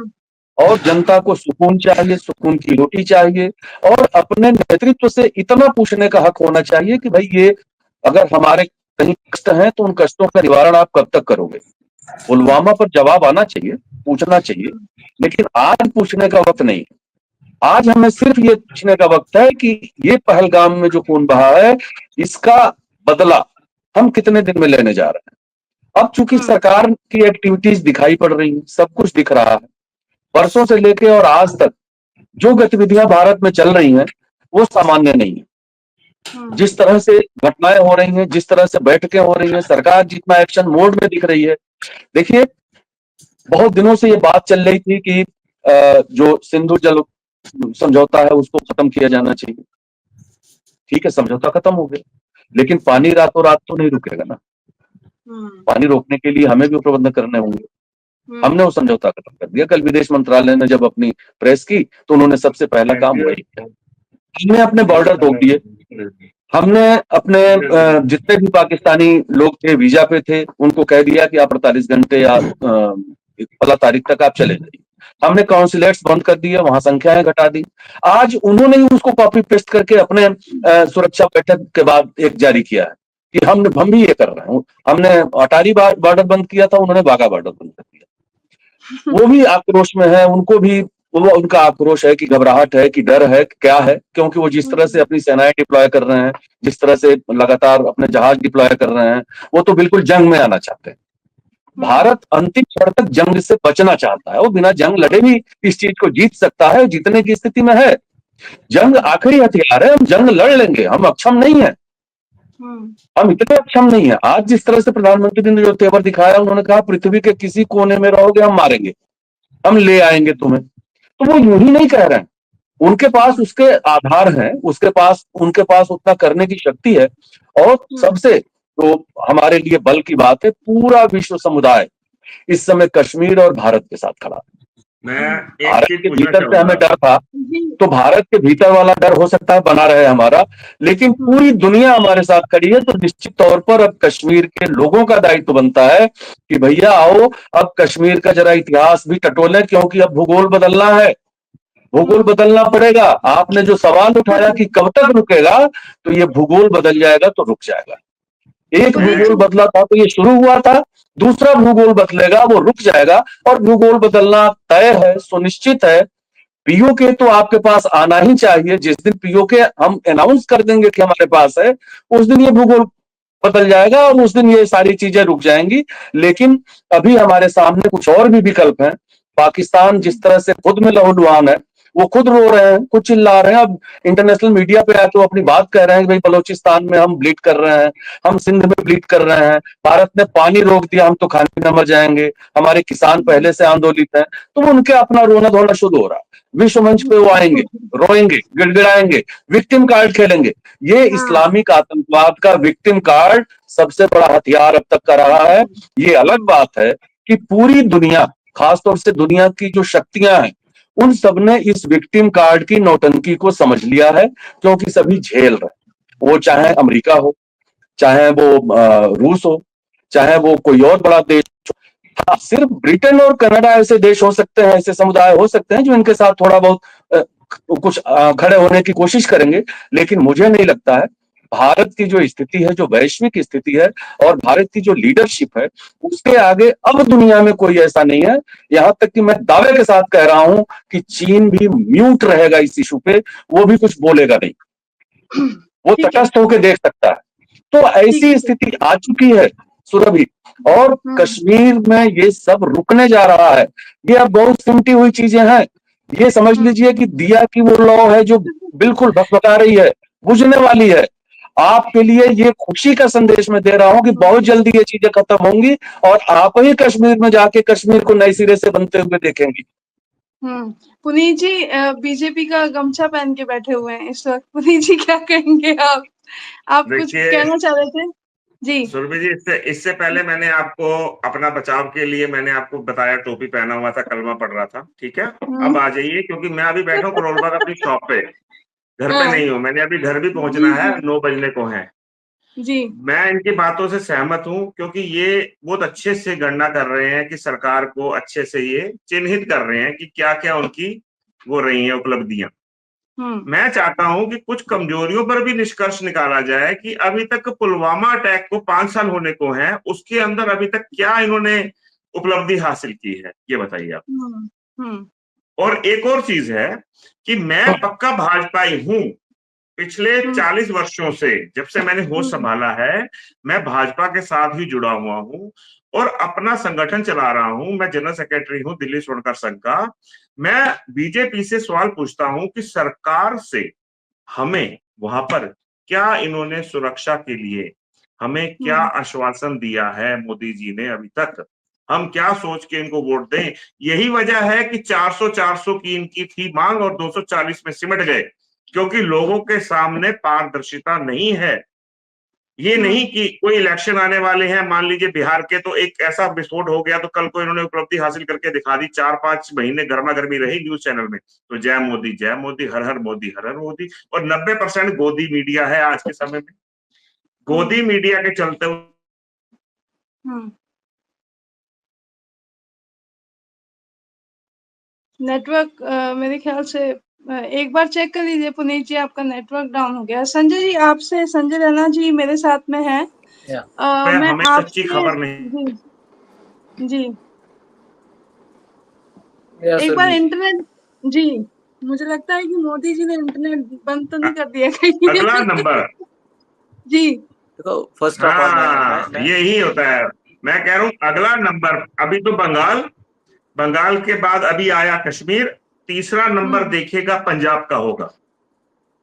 और जनता को सुकून चाहिए, सुकून की रोटी चाहिए, और अपने नेतृत्व से इतना पूछने का हक होना चाहिए कि भाई ये अगर हमारे कहीं कष्ट हैं तो उन कष्टों का निवारण आप कब तक करोगे। पुलवामा पर जवाब आना चाहिए, पूछना चाहिए, लेकिन आज पूछने का वक्त नहीं। आज हमें सिर्फ ये पूछने का वक्त है कि ये पहलगाम में जो खून बहा है, इसका बदला हम कितने दिन में लेने जा रहे हैं। अब चूंकि सरकार की एक्टिविटीज दिखाई पड़ रही है, सब कुछ दिख रहा है, वर्षों से लेके और आज तक जो गतिविधियां भारत में चल रही हैं वो सामान्य नहीं है। जिस तरह से घटनाएं हो रही हैं, जिस तरह से बैठकें हो रही हैं, सरकार जितना एक्शन मोड में दिख रही है। देखिए, बहुत दिनों से ये बात चल रही थी कि जो सिंधु जल समझौता है उसको खत्म किया जाना चाहिए। ठीक है, समझौता खत्म हो गया, लेकिन पानी रातों रात तो नहीं रुकेगा ना। पानी रोकने के लिए हमें भी प्रबंध करने होंगे। हमने वो समझौता खत्म कर दिया। कल विदेश मंत्रालय ने जब अपनी प्रेस की तो उन्होंने सबसे पहला काम वही किया। हमने अपने बॉर्डर रोक दिए। हमने अपने जितने भी पाकिस्तानी लोग थे, वीजा पे थे, उनको कह दिया कि आप 48 घंटे या 15 तारीख तक आप चले जाइए। हमने काउंसुलेट्स बंद कर दिए, वहां संख्याएं घटा दी। आज उन्होंने ही उसको कॉपी पेस्ट करके अपने सुरक्षा बैठक के बाद एक जारी किया है कि हम भी ये कर रहे हैं। हमने अटारी बॉर्डर बंद किया था, उन्होंने बाघा बॉर्डर बंद कर दिया। वो भी आक्रोश में है, उनको भी वो उनका आक्रोश है कि घबराहट है कि डर है, क्या है, क्योंकि वो जिस तरह से अपनी सेनाएं डिप्लॉय कर रहे हैं, जिस तरह से लगातार अपने जहाज डिप्लॉय कर रहे हैं, वो तो बिल्कुल जंग में आना चाहते हैं। भारत अंतिम क्षण तक जंग से बचना चाहता है। वो बिना जंग लड़े भी इस चीज को जीत सकता है, जीतने की स्थिति में है। जंग आखिरी हथियार है, हम जंग लड़ लेंगे, हम अक्षम नहीं है, हम इतने अक्षम नहीं है। आज जिस तरह से प्रधानमंत्री ने जो तेवर दिखाया, उन्होंने कहा पृथ्वी के किसी कोने में रहोगे हम मारेंगे, हम ले आएंगे तुम्हें। तो वो यूं ही नहीं कह रहे हैं, उनके पास उसके आधार हैं, उनके पास उतना करने की शक्ति है। और सबसे तो हमारे लिए बल की बात है, पूरा विश्व समुदाय इस समय कश्मीर और भारत के साथ खड़ा है। भारत के भीतर से हमें डर था, तो भारत के भीतर वाला डर हो सकता है बना रहे हमारा, लेकिन पूरी दुनिया हमारे साथ खड़ी है। तो निश्चित तौर पर अब कश्मीर के लोगों का दायित्व बनता है कि भैया आओ, अब कश्मीर का जरा इतिहास भी टटोलें, क्योंकि अब भूगोल बदलना है, भूगोल बदलना पड़ेगा। आपने जो सवाल उठाया कि कब तक रुकेगा, तो ये भूगोल बदल जाएगा तो रुक जाएगा। एक भूगोल बदला था तो ये शुरू हुआ था, दूसरा भूगोल बदलेगा वो रुक जाएगा। और भूगोल बदलना तय है, सुनिश्चित है। पीओके तो आपके पास आना ही चाहिए। जिस दिन पीओके हम अनाउंस कर देंगे कि हमारे पास है, उस दिन ये भूगोल बदल जाएगा और उस दिन ये सारी चीजें रुक जाएंगी। लेकिन अभी हमारे सामने कुछ और भी विकल्प हैं। पाकिस्तान जिस तरह से खुद में लहूलुहान है, वो खुद रो रहे हैं, खुद चिल्ला रहे हैं। अब इंटरनेशनल मीडिया पे आके वो अपनी बात कह रहे हैं कि भाई बलोचिस्तान में हम ब्लीड कर रहे हैं, हम सिंध में ब्लीड कर रहे हैं, भारत ने पानी रोक दिया, हम तो खाने में मर जाएंगे, हमारे किसान पहले से आंदोलित हैं। तो उनके अपना रोना धोना शुरू हो रहा है। विश्व मंच पे वो आएंगे, रोएंगे, गिड़गिड़ाएंगे, विक्टिम कार्ड खेलेंगे। ये इस्लामिक आतंकवाद का विक्टिम कार्ड सबसे बड़ा हथियार अब तक का रहा है। ये अलग बात है कि पूरी दुनिया, खासतौर से दुनिया की जो शक्तियां हैं, उन सब ने इस विक्टिम कार्ड की नौटंकी को समझ लिया है, क्योंकि सभी झेल रहे हैं। वो चाहे अमेरिका हो, चाहे वो रूस हो, चाहे वो कोई और बड़ा देश हो। हाँ, सिर्फ ब्रिटेन और कनाडा ऐसे देश हो सकते हैं, ऐसे समुदाय हो सकते हैं जो इनके साथ थोड़ा बहुत कुछ खड़े होने की कोशिश करेंगे। लेकिन मुझे नहीं लगता है। भारत की जो स्थिति है, जो वैश्विक स्थिति है, और भारत की जो लीडरशिप है, उसके आगे अब दुनिया में कोई ऐसा नहीं है। यहां तक कि मैं दावे के साथ कह रहा हूं कि चीन भी म्यूट रहेगा इस इशू पे, वो भी कुछ बोलेगा नहीं, वो तटस्थ होकर देख सकता है। तो ऐसी स्थिति आ चुकी है सुरभि, और कश्मीर में ये सब रुकने जा रहा है। ये अब बहुत सिमटी हुई चीजें हैं। ये समझ लीजिए कि दिया की वो लौ है जो बिल्कुल भकभका रही है, बुझने वाली है। आपके लिए ये खुशी का संदेश मैं दे रहा हूं कि बहुत जल्दी ये चीजें खत्म होंगी और आप ही कश्मीर में जाके कश्मीर को नए सिरे से बनते हुए देखेंगी। पुनीत जी बीजेपी का गमछा पहन के बैठे हुए हैं इस वक्त। पुनीत जी क्या कहेंगे आप कुछ कहना चाह रहे थे? जी सुरभि जी, इससे पहले मैंने आपको अपना बचाव के लिए मैंने आपको बताया, टोपी पहना हुआ था, कलमा पढ़ रहा था। ठीक है, अब आ जाइए, क्योंकि मैं अभी बैठा हूँ करोल बाग अपनी शॉप पे, घर पे नहीं हूँ। मैंने अभी घर भी पहुंचना है, 9 बजने को है जी। मैं इनकी बातों से सहमत हूँ, क्योंकि ये बहुत अच्छे से गणना कर रहे हैं कि सरकार को अच्छे से ये चिन्हित कर रहे हैं कि क्या क्या उनकी वो रही है उपलब्धियां। मैं चाहता हूं कि कुछ कमजोरियों पर भी निष्कर्ष निकाला जाए कि अभी तक पुलवामा अटैक को 5 साल होने को हैं, उसके अंदर अभी तक क्या इन्होंने उपलब्धि हासिल की है, ये बताइए आप। और एक और चीज है कि मैं पक्का भाजपाई हूं। पिछले 40 वर्षों से, जब से मैंने होश संभाला है, मैं भाजपा के साथ ही जुड़ा हुआ हूं। और अपना संगठन चला रहा हूं, मैं जनरल सेक्रेटरी हूं दिल्ली स्वर्णकार संघ का। मैं बीजेपी से सवाल पूछता हूं कि सरकार से हमें वहां पर क्या इन्होंने सुरक्षा के लिए हमें क्या आश्वासन दिया है मोदी जी ने अभी तक, हम क्या सोच के इनको वोट दें। यही वजह है कि 400 की इनकी थी मांग और 240 में सिमट गए, क्योंकि लोगों के सामने पारदर्शिता नहीं है। ये नहीं कि कोई इलेक्शन आने वाले हैं, मान लीजिए बिहार के, तो एक ऐसा विस्फोट हो गया तो कल को इन्होंने उपलब्धि हासिल करके दिखा दी, 4-5 महीने गर्मा गर्मी रही न्यूज चैनल में, तो जय मोदी, हर हर मोदी। और 90% गोदी मीडिया है आज के समय में। गोदी मीडिया के चलते नेटवर्क मेरे ख्याल से एक बार चेक कर लीजिए पुनीत जी, आपका नेटवर्क डाउन हो गया। संजय जी, आपसे संजय रैना जी मेरे साथ में है। मैं हमें सच्ची खबर नहीं। जी एक बार इंटरनेट, जी मुझे लगता है कि मोदी जी ने इंटरनेट बंद तो नहीं कर दिया कहीं। अगला नंबर जी देखो, फर्स्ट ऑफ ऑल मैं यही होता है, मैं कह रहा हूँ अगला नंबर। अभी तो बंगाल के बाद अभी आया कश्मीर, तीसरा नंबर देखिएगा पंजाब का होगा,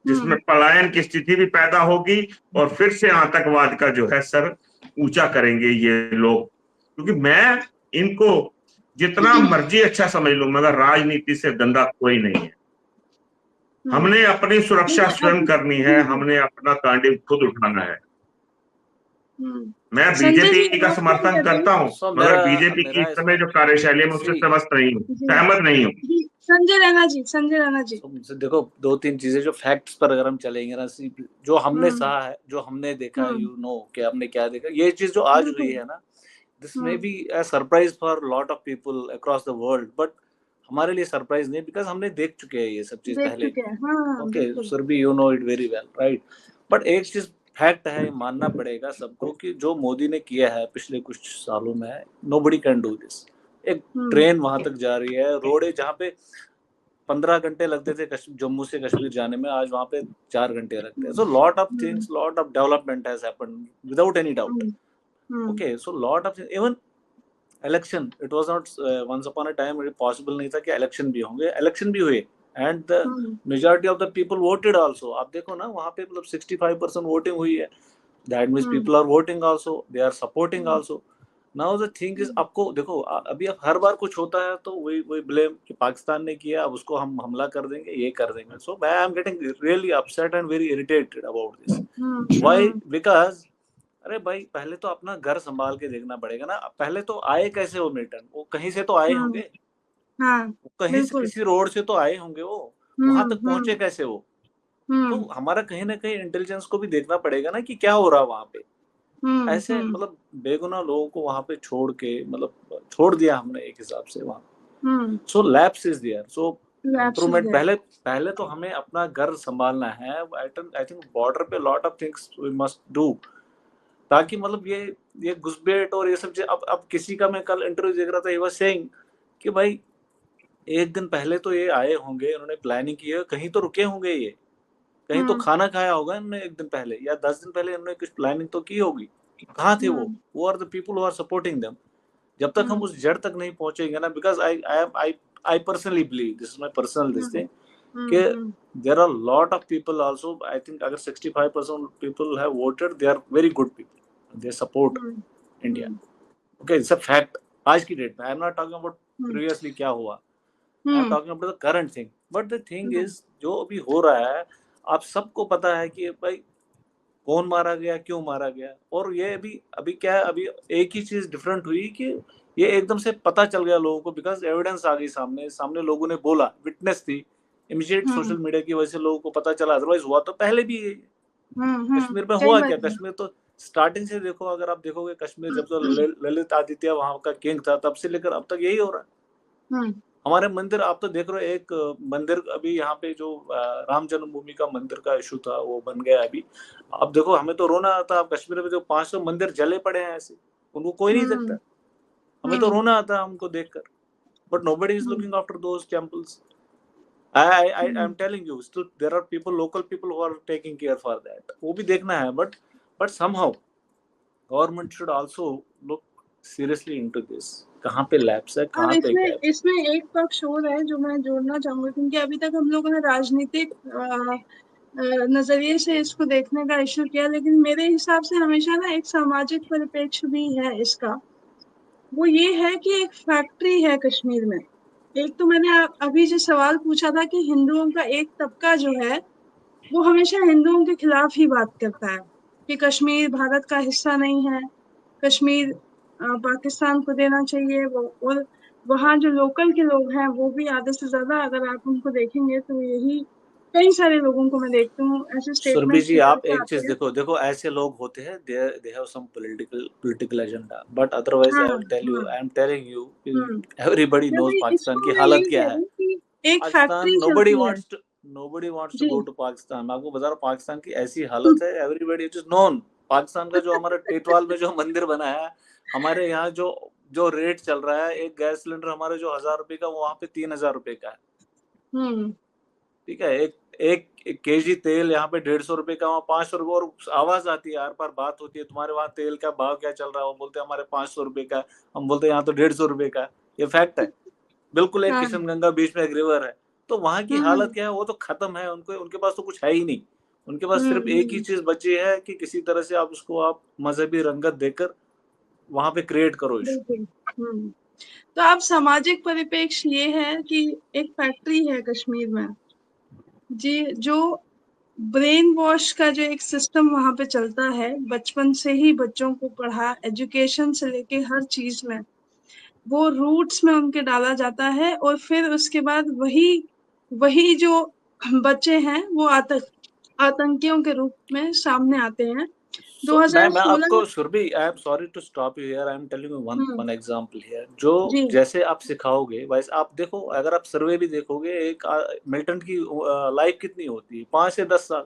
जिसमें पलायन की स्थिति भी पैदा होगी और फिर से आतंकवाद का जो है सर ऊंचा करेंगे ये लोग। क्योंकि मैं इनको जितना मर्जी अच्छा समझ लूं, मगर राजनीति से गंदा कोई नहीं है। हमने अपनी सुरक्षा स्वयं करनी है, हमने अपना कांडिव खुद उठाना है। मैं बीजेपी का समर्थन करता हूँ, मगर बीजेपी की इस समय जो कार्यशैली है मैं उससे सहमत नहीं हूँ। संजय रैना जी देखो, 2-3 चीजें जो फैक्ट्स पर अगर हम चलेंगे ना, जो हमने सहा है, जो हमने देखा है, यू नो कि हमने क्या देखा, ये चीज जो आज हुई है ना, this may be a surprise for lot of people across the world, but हमारे लिए सरप्राइज नहीं, बिकॉज हमने देख चुके हैं ये सब चीज पहले। Okay Surabhi, you know it very well, right. But एक चीज फैक्ट है, मानना पड़ेगा सबको कि जो मोदी ने किया है पिछले कुछ सालों में, नोबडी कैन डू दिस। एक ट्रेन वहां तक जा रही है, रोड जहाँ पे 15 घंटे लगते थे जम्मू से कश्मीर जाने में, आज वहां पे 4 घंटे लगते हैं। So lot of things, lot of development has happened without any doubt. Okay, so lot of even election, it was not once upon a time possible नहीं था कि इलेक्शन भी होंगे, इलेक्शन भी हुए and the majority of the people voted also. आप देखो ना वहां पे मतलब 65% वोटिंग हुई है, that means people are voting also, they are supporting also. Now the thing is, आपको देखो अभी अब हर बार कुछ होता है तो वही ब्लेम कि पाकिस्तान ने किया, अब उसको हम हमला कर देंगे, ये कर देंगे। So I am getting really upset and very irritated about this. Why? Because अरे भाई, पहले तो अपना घर संभाल के देखना पड़ेगा ना। पहले तो आए कैसे वो मिल्टन, वो कहीं से तो आए होंगे, कहीं से किसी रोड से तो आए होंगे, वो वहां तक पहुंचे कैसे वो? तो हमारा कहीं ना कहीं इंटेलिजेंस को भी देखना पड़ेगा ना कि क्या हो रहा है वहां पे। ऐसे मतलब बेगुनाह लोगों को वहां पे छोड़ के, मतलब छोड़ दिया हमने एक हिसाब से वहां। So lapse is there, so improvement पहले तो हमें अपना घर संभालना है। आई थिंक बॉर्डर पे lot of things we must do, ताकि मतलब ये घुसपैठ और ये सब चीज। अब किसी का मैं कल इंटरव्यू देख रहा था, ही वाज सेइंग कि भाई एक दिन पहले तो ये आए होंगे, इन्होंने प्लानिंग की है, कहीं तो रुके होंगे, ये कहीं तो खाना खाया होगा इन्होंने एक दिन पहले या 10 दिन पहले, इन्होंने कुछ प्लानिंग तो की होगी। कहाँ थे वो are the people who are supporting them. जब तक हम उस जड़ तक नहीं पहुंचेंगे ना, because I personally believe, this is my personal this thing, कि there are lot of people also, I think अगर 65% people have voted, they are very good people, they support India. Okay, it's a fact आज की date में। I am not talking about previously क्या हुआ, I am talking about the current thing. But the thing is, जो अभी हो रहा है, आप सबको पता है कि भाई कौन मारा गया, क्यों मारा गया। और ये अभी क्या है, अभी एक ही चीज डिफरेंट हुई कि ये एकदम से पता चल गया लोगों को, बिकॉज एविडेंस आ गई सामने लोगों ने बोला, विटनेस थी, इमीडिएट सोशल मीडिया की वजह से लोगों को पता चला। अदरवाइज हुआ तो पहले भी कश्मीर में हुआ क्या, कश्मीर तो स्टार्टिंग से देखो, अगर आप देखोगे कश्मीर जब तो ललित आदित्य वहां का किंग था, तब से लेकर अब तक यही हो रहा है। हमारे मंदिर आप तो देख रहे हो, एक मंदिर अभी यहाँ पे जो राम जन्मभूमि का मंदिर का इशू था, वो बन गया अभी। अब देखो, हमें तो रोना आता, कश्मीर में जो 500 मंदिर जले पड़े हैं ऐसे, उनको कोई नहीं देखता, हमें तो रोना आता है उनको देखकर। But nobody is looking after those temples. I am telling you, still there are people, local people who are taking care for that, वो भी देखना है। but somehow government should also look seriously into this? कहाँ पे lapse है, अब कहाँ पे गैप? इसमें एक पक्ष और है जो मैं जोड़ना चाहूंगा, क्योंकि अभी तक हम लोगों ने राजनीतिक नजरिए से इसको देखने का इश्यू किया, लेकिन मेरे हिसाब से हमेशा ना एक सामाजिक परिप्रेक्ष्य भी है इसका। वो ये है कि एक फैक्ट्री है कश्मीर में। एक तो मैंने अभी जो सवाल पूछा था कि हिंदुओं का एक तबका जो है वो हमेशा हिंदुओं के खिलाफ ही बात करता है कि कश्मीर भारत का हिस्सा नहीं है, कश्मीर पाकिस्तान को देना चाहिए। वो और वहाँ जो लोकल के लोग हैं वो भी आधे से ज्यादा, अगर आप उनको देखेंगे तो यही कई सारे लोगों को मैं देखती हूँ ऐसे सुरभि स्टेटमेंट्स जी, निकल आप के एक आते चीज हैं। देखो ऐसे लोग होते हैं, they have some political agenda, but otherwise हाँ आई विल टेल यू, हाँ। I am telling you, hmm. Everybody मैं नोज वही पाकिस्तान की इसको मैं हालत यही क्या कह है। रही हूँ कि एक पाकिस्तान, फैक्ट्री nobody चलती है। wants to ji. go to Pakistan. मैं आपको बता रहा हूँ पाकिस्तान की ऐसी हालत है, everybody it is known. Pakistan का जो हमारा टेटवाल में जो मंदिर बना है, हमारे यहाँ जो जो रेट चल रहा है, एक गैस सिलेंडर हमारे जो 1000 रुपए का, वो वहाँ पे 3000 रुपए का है। ठीक है, एक केजी तेल यहाँ पे 150 रुपए का, वहाँ 500 रुपए। और आवाज आती है, हर बार बात होती है, तुम्हारे वहाँ तेल का भाव क्या चल रहा है? वो बोलते हैं हमारे 500 रुपए का, हम बोलते हैं यहाँ तो 150 रुपए का। ये फैक्ट है, बिल्कुल। एक हाँ। किशनगंगा बीच में एक रिवर है, तो वहां की हम्म हालत क्या है? वो तो खत्म है, उनके पास तो कुछ है ही नहीं। उनके पास सिर्फ एक ही चीज बची है कि किसी तरह से आप उसको आप मजहबी रंगत देकर वहां पे क्रिएट करो इशू। बिल्कुल। तो आप सामाजिक परिप्रेक्ष्य ये है कि एक फैक्ट्री है कश्मीर में जी, जो ब्रेन वॉश का जो एक सिस्टम वहां पे चलता है, बचपन से ही बच्चों को पढ़ा, एजुकेशन से लेके हर चीज में वो रूट्स में उनके डाला जाता है, और फिर उसके बाद वही वही जो बच्चे हैं वो आतंकियों के रूप में सामने आते हैं। मैं 2016 आपको Surabhi, I am sorry to stop you here, I am telling you one example here. जो जी। जैसे आप सिखाओगे वैसे आप देखो, अगर आप सर्वे भी देखोगे, एक मिलिटेंट की लाइफ कितनी होती है, 5 से 10 साल।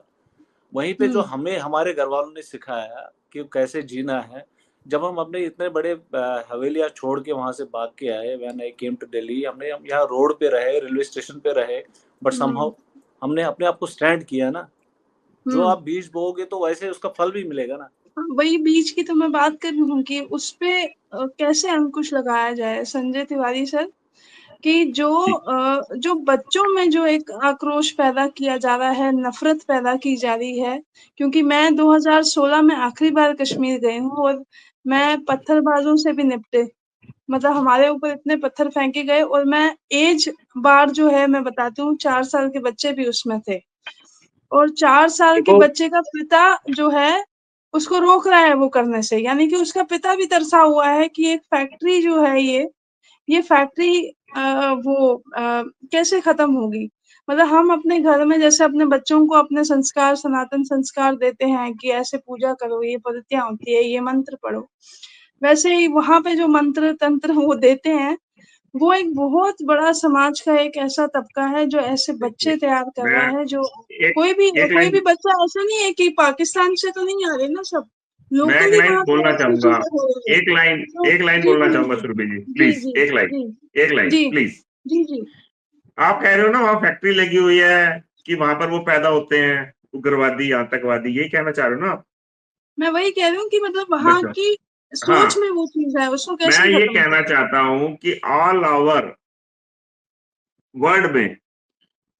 वहीं पे जो हमें हमारे घर वालों ने सिखाया कि कैसे जीना है, जब हम अपने इतने बड़े हवेलियां छोड़ के वहां से भाग के आए, when I came to Delhi, हम यहाँ रोड पे रहे, रेलवे स्टेशन पे रहे, बट समहाउ हमने अपने आप को स्टैंड किया ना। जो आप बीज बोओगे तो वैसे उसका फल भी मिलेगा ना। वही बीज की तो मैं बात कर रही हूँ कि उस पे कैसे अंकुश लगाया जाए संजय तिवारी सर, कि जो बच्चों में जो एक आक्रोश पैदा किया जा रहा है, नफरत पैदा की जा रही है। क्योंकि मैं 2016 में आखिरी बार कश्मीर गई हूँ और मैं पत्थरबाजों से भी निपटे, मतलब हमारे ऊपर इतने पत्थर फेंके गए, और मैं एज बार जो है मैं बताती हूँ, 4 साल के बच्चे भी उसमें थे, और 4 साल के बच्चे का पिता जो है उसको रोक रहा है वो करने से, यानी कि उसका पिता भी तरसा हुआ है कि एक फैक्ट्री जो है ये फैक्ट्री कैसे खत्म होगी। मतलब हम अपने घर में जैसे अपने बच्चों को अपने संस्कार, सनातन संस्कार देते हैं कि ऐसे पूजा करो, ये पद्धतियां होती है, ये मंत्र पढ़ो, वैसे ही वहां पे जो मंत्र तंत्र वो देते हैं, वो एक बहुत बड़ा समाज का एक ऐसा तबका है जो ऐसे बच्चे तैयार कर रहा है। जो कोई भी बच्चा ऐसा नहीं है कि पाकिस्तान से तो नहीं आ रहे ना, सब मैं एक लोकली लाइन वहां पे बोलना ऐसी चाहूंगा, चीजें हो रही है। एक लाइन जी बोलना जी चाहूंगा जी सुरभि जी, जी प्लीज जी एक लाइन, जी एक लाइन जी प्लीज। जी जी। आप कह रहे हो ना वहां फैक्ट्री लगी हुई है कि वहां पर वो पैदा होते हैं उग्रवादी आतंकवादी, यही कहना चाह रहे हो ना आप? मैं वही कह रही हूँ कि मतलब वहां बच्चा, की हाँ, सोच में वो चीज है, उसको मैं कैसे ये खत्म कहना करें। चाहता हूं कि ऑल ओवर वर्ल्ड में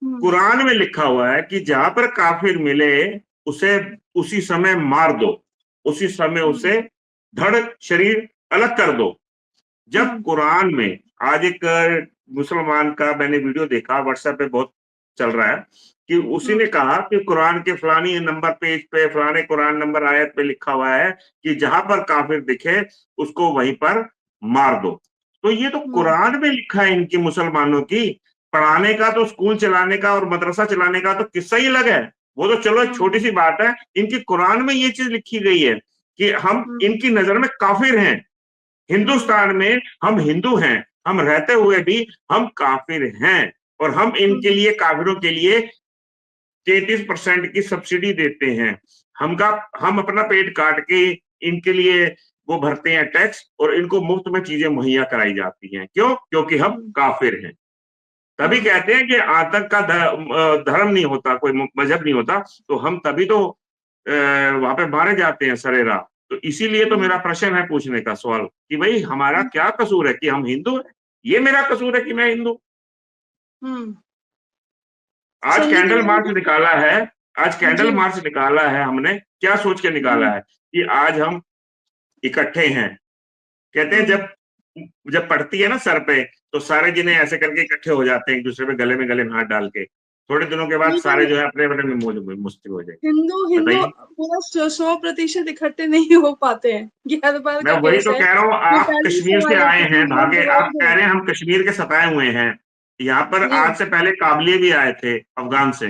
कुरान में लिखा हुआ है कि जहां पर काफिर मिले उसे उसी समय मार दो, उसी समय उसे धड़ शरीर अलग कर दो। जब कुरान में, आज एक मुसलमान का मैंने वीडियो देखा, व्हाट्सएप पे बहुत चल रहा है, कि उसी ने कहा कि कुरान के फलानी नंबर पेज पे, फलाने कुरान नंबर आयत पे लिखा हुआ है कि जहां पर काफिर दिखे उसको वहीं पर मार दो। तो ये तो कुरान में लिखा है इनकी, मुसलमानों की। पढ़ाने का तो, स्कूल चलाने का और मदरसा चलाने का तो किस्सा ही अलग है, वो तो चलो एक छोटी सी बात है। इनकी कुरान में ये चीज लिखी गई है कि हम इनकी नजर में काफिर हैं। हिंदुस्तान में हम हिंदू हैं, हम रहते हुए भी हम काफिर हैं, और हम इनके लिए, काफिरों के लिए 33% की सब्सिडी देते हैं। हम अपना पेट काट के इनके लिए वो भरते हैं टैक्स, और इनको मुफ्त में चीजें मुहैया कराई जाती हैं। क्यों? क्योंकि हम काफिर हैं। तभी कहते हैं कि आतंक का धर्म नहीं होता, कोई मजहब नहीं होता, तो हम तभी तो वहां पे मारे जाते हैं सरेरा। तो इसीलिए तो मेरा प्रश्न है पूछने का सवाल कि भाई हमारा क्या कसूर है कि हम हिंदू हैं? ये मेरा कसूर है कि मैं हिंदू? आज संजय कैंडल तिवारी मार्च जी, निकाला है, आज कैंडल जी मार्च निकाला है, हमने क्या सोच के निकाला है कि आज हम इकट्ठे हैं। कहते हैं जब पड़ती है ना सर पे, तो सारे जिन्हें ऐसे करके इकट्ठे हो जाते हैं एक दूसरे पे गले में हाथ डाल के, थोड़े दिनों के बाद सारे जो है अपने अपने में मुश्किल हो जाएंगे। हिंदू हिंदू बताइए। पूरा 100% इकट्ठे नहीं हो पाते हैं, ये हर बार मैं का वही केस तो है। कह रहा हूँ, ये आप पहले से कश्मीर से हमारे आए हैं, छत्तीसगढ़ भागे, के आप लोग कह हैं। रहे हैं हम कश्मीर के सताए हुए हैं। यहाँ पर जी। आज से पहले काबलिए भी आए थे अफगान से।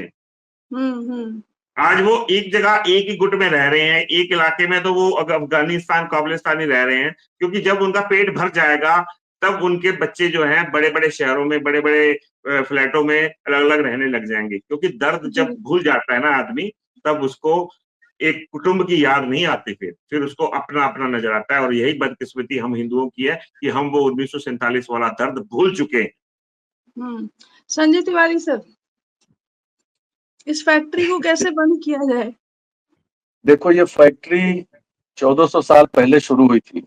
हम्म। आज वो एक जगह एक ही गुट में रह रहे हैं, एक इलाके में, तो वो अफगानिस्तान काबलिस्तानी रह रहे हैं, क्योंकि जब उनका पेट भर जाएगा तब उनके बच्चे जो हैं बड़े बड़े शहरों में, बड़े बड़े फ्लैटों में अलग अलग रहने लग जाएंगे, क्योंकि दर्द जी। जब भूल जाता है ना आदमी, तब उसको एक कुटुंब की याद नहीं आती, फिर उसको अपना अपना नजर आता है। और यही बदकिस्मती हम हिंदुओं की है कि हम वो 1947 वाला दर्द भूल चुके हैं। संजय तिवारी सर, इस फैक्ट्री को कैसे बंद किया जाए? देखो, ये फैक्ट्री 1400 साल पहले शुरू हुई थी,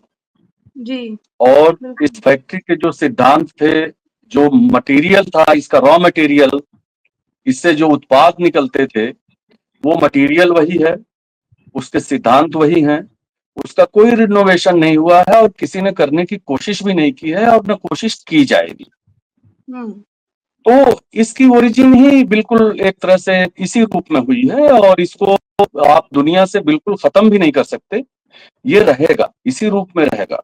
जी। और इस फैक्ट्री के जो सिद्धांत थे, जो मटेरियल था, इसका रॉ मटेरियल, इससे जो उत्पाद निकलते थे, वो मटेरियल वही है, उसके सिद्धांत वही हैं, उसका कोई रिनोवेशन नहीं हुआ है और किसी ने करने की कोशिश भी नहीं की है और न कोशिश की जाएगी। तो इसकी ओरिजिन ही बिल्कुल एक तरह से इसी रूप में हुई है और इसको आप दुनिया से बिल्कुल खत्म भी नहीं कर सकते, ये रहेगा, इसी रूप में रहेगा।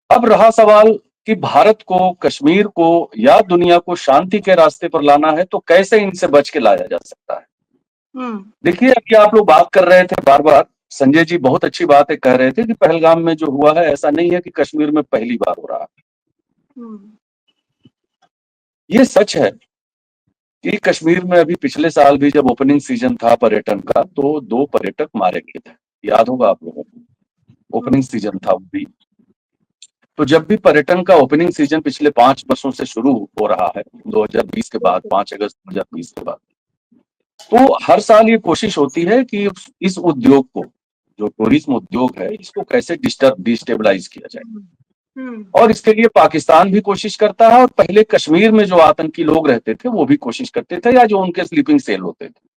अब रहा सवाल कि भारत को, कश्मीर को या दुनिया को शांति के रास्ते पर लाना है तो कैसे इनसे बच के लाया जा सकता है। देखिए, अभी आप लोग बात कर रहे थे बार बार, संजय जी बहुत अच्छी बात है, कह रहे थे कि पहलगाम में जो हुआ है ऐसा नहीं है कि कश्मीर में पहली बार हो रहा है। ये सच है कि कश्मीर में अभी पिछले साल भी जब ओपनिंग सीजन था पर्यटन का, तो 2 पर्यटक मारे गए थे, याद होगा आप लोगों को, ओपनिंग सीजन था वो भी। तो जब भी पर्यटन का ओपनिंग सीजन पिछले 5 वर्षों से शुरू हो रहा है, 2020 के बाद, 5 अगस्त 2020 के बाद, तो हर साल ये कोशिश होती है कि इस उद्योग को, जो टूरिज्म उद्योग है, इसको कैसे डिस्टेबलाइज किया जाए। और इसके लिए पाकिस्तान भी कोशिश करता है और पहले कश्मीर में जो आतंकी लोग रहते थे वो भी कोशिश करते थे, या जो उनके स्लीपिंग सेल होते थे।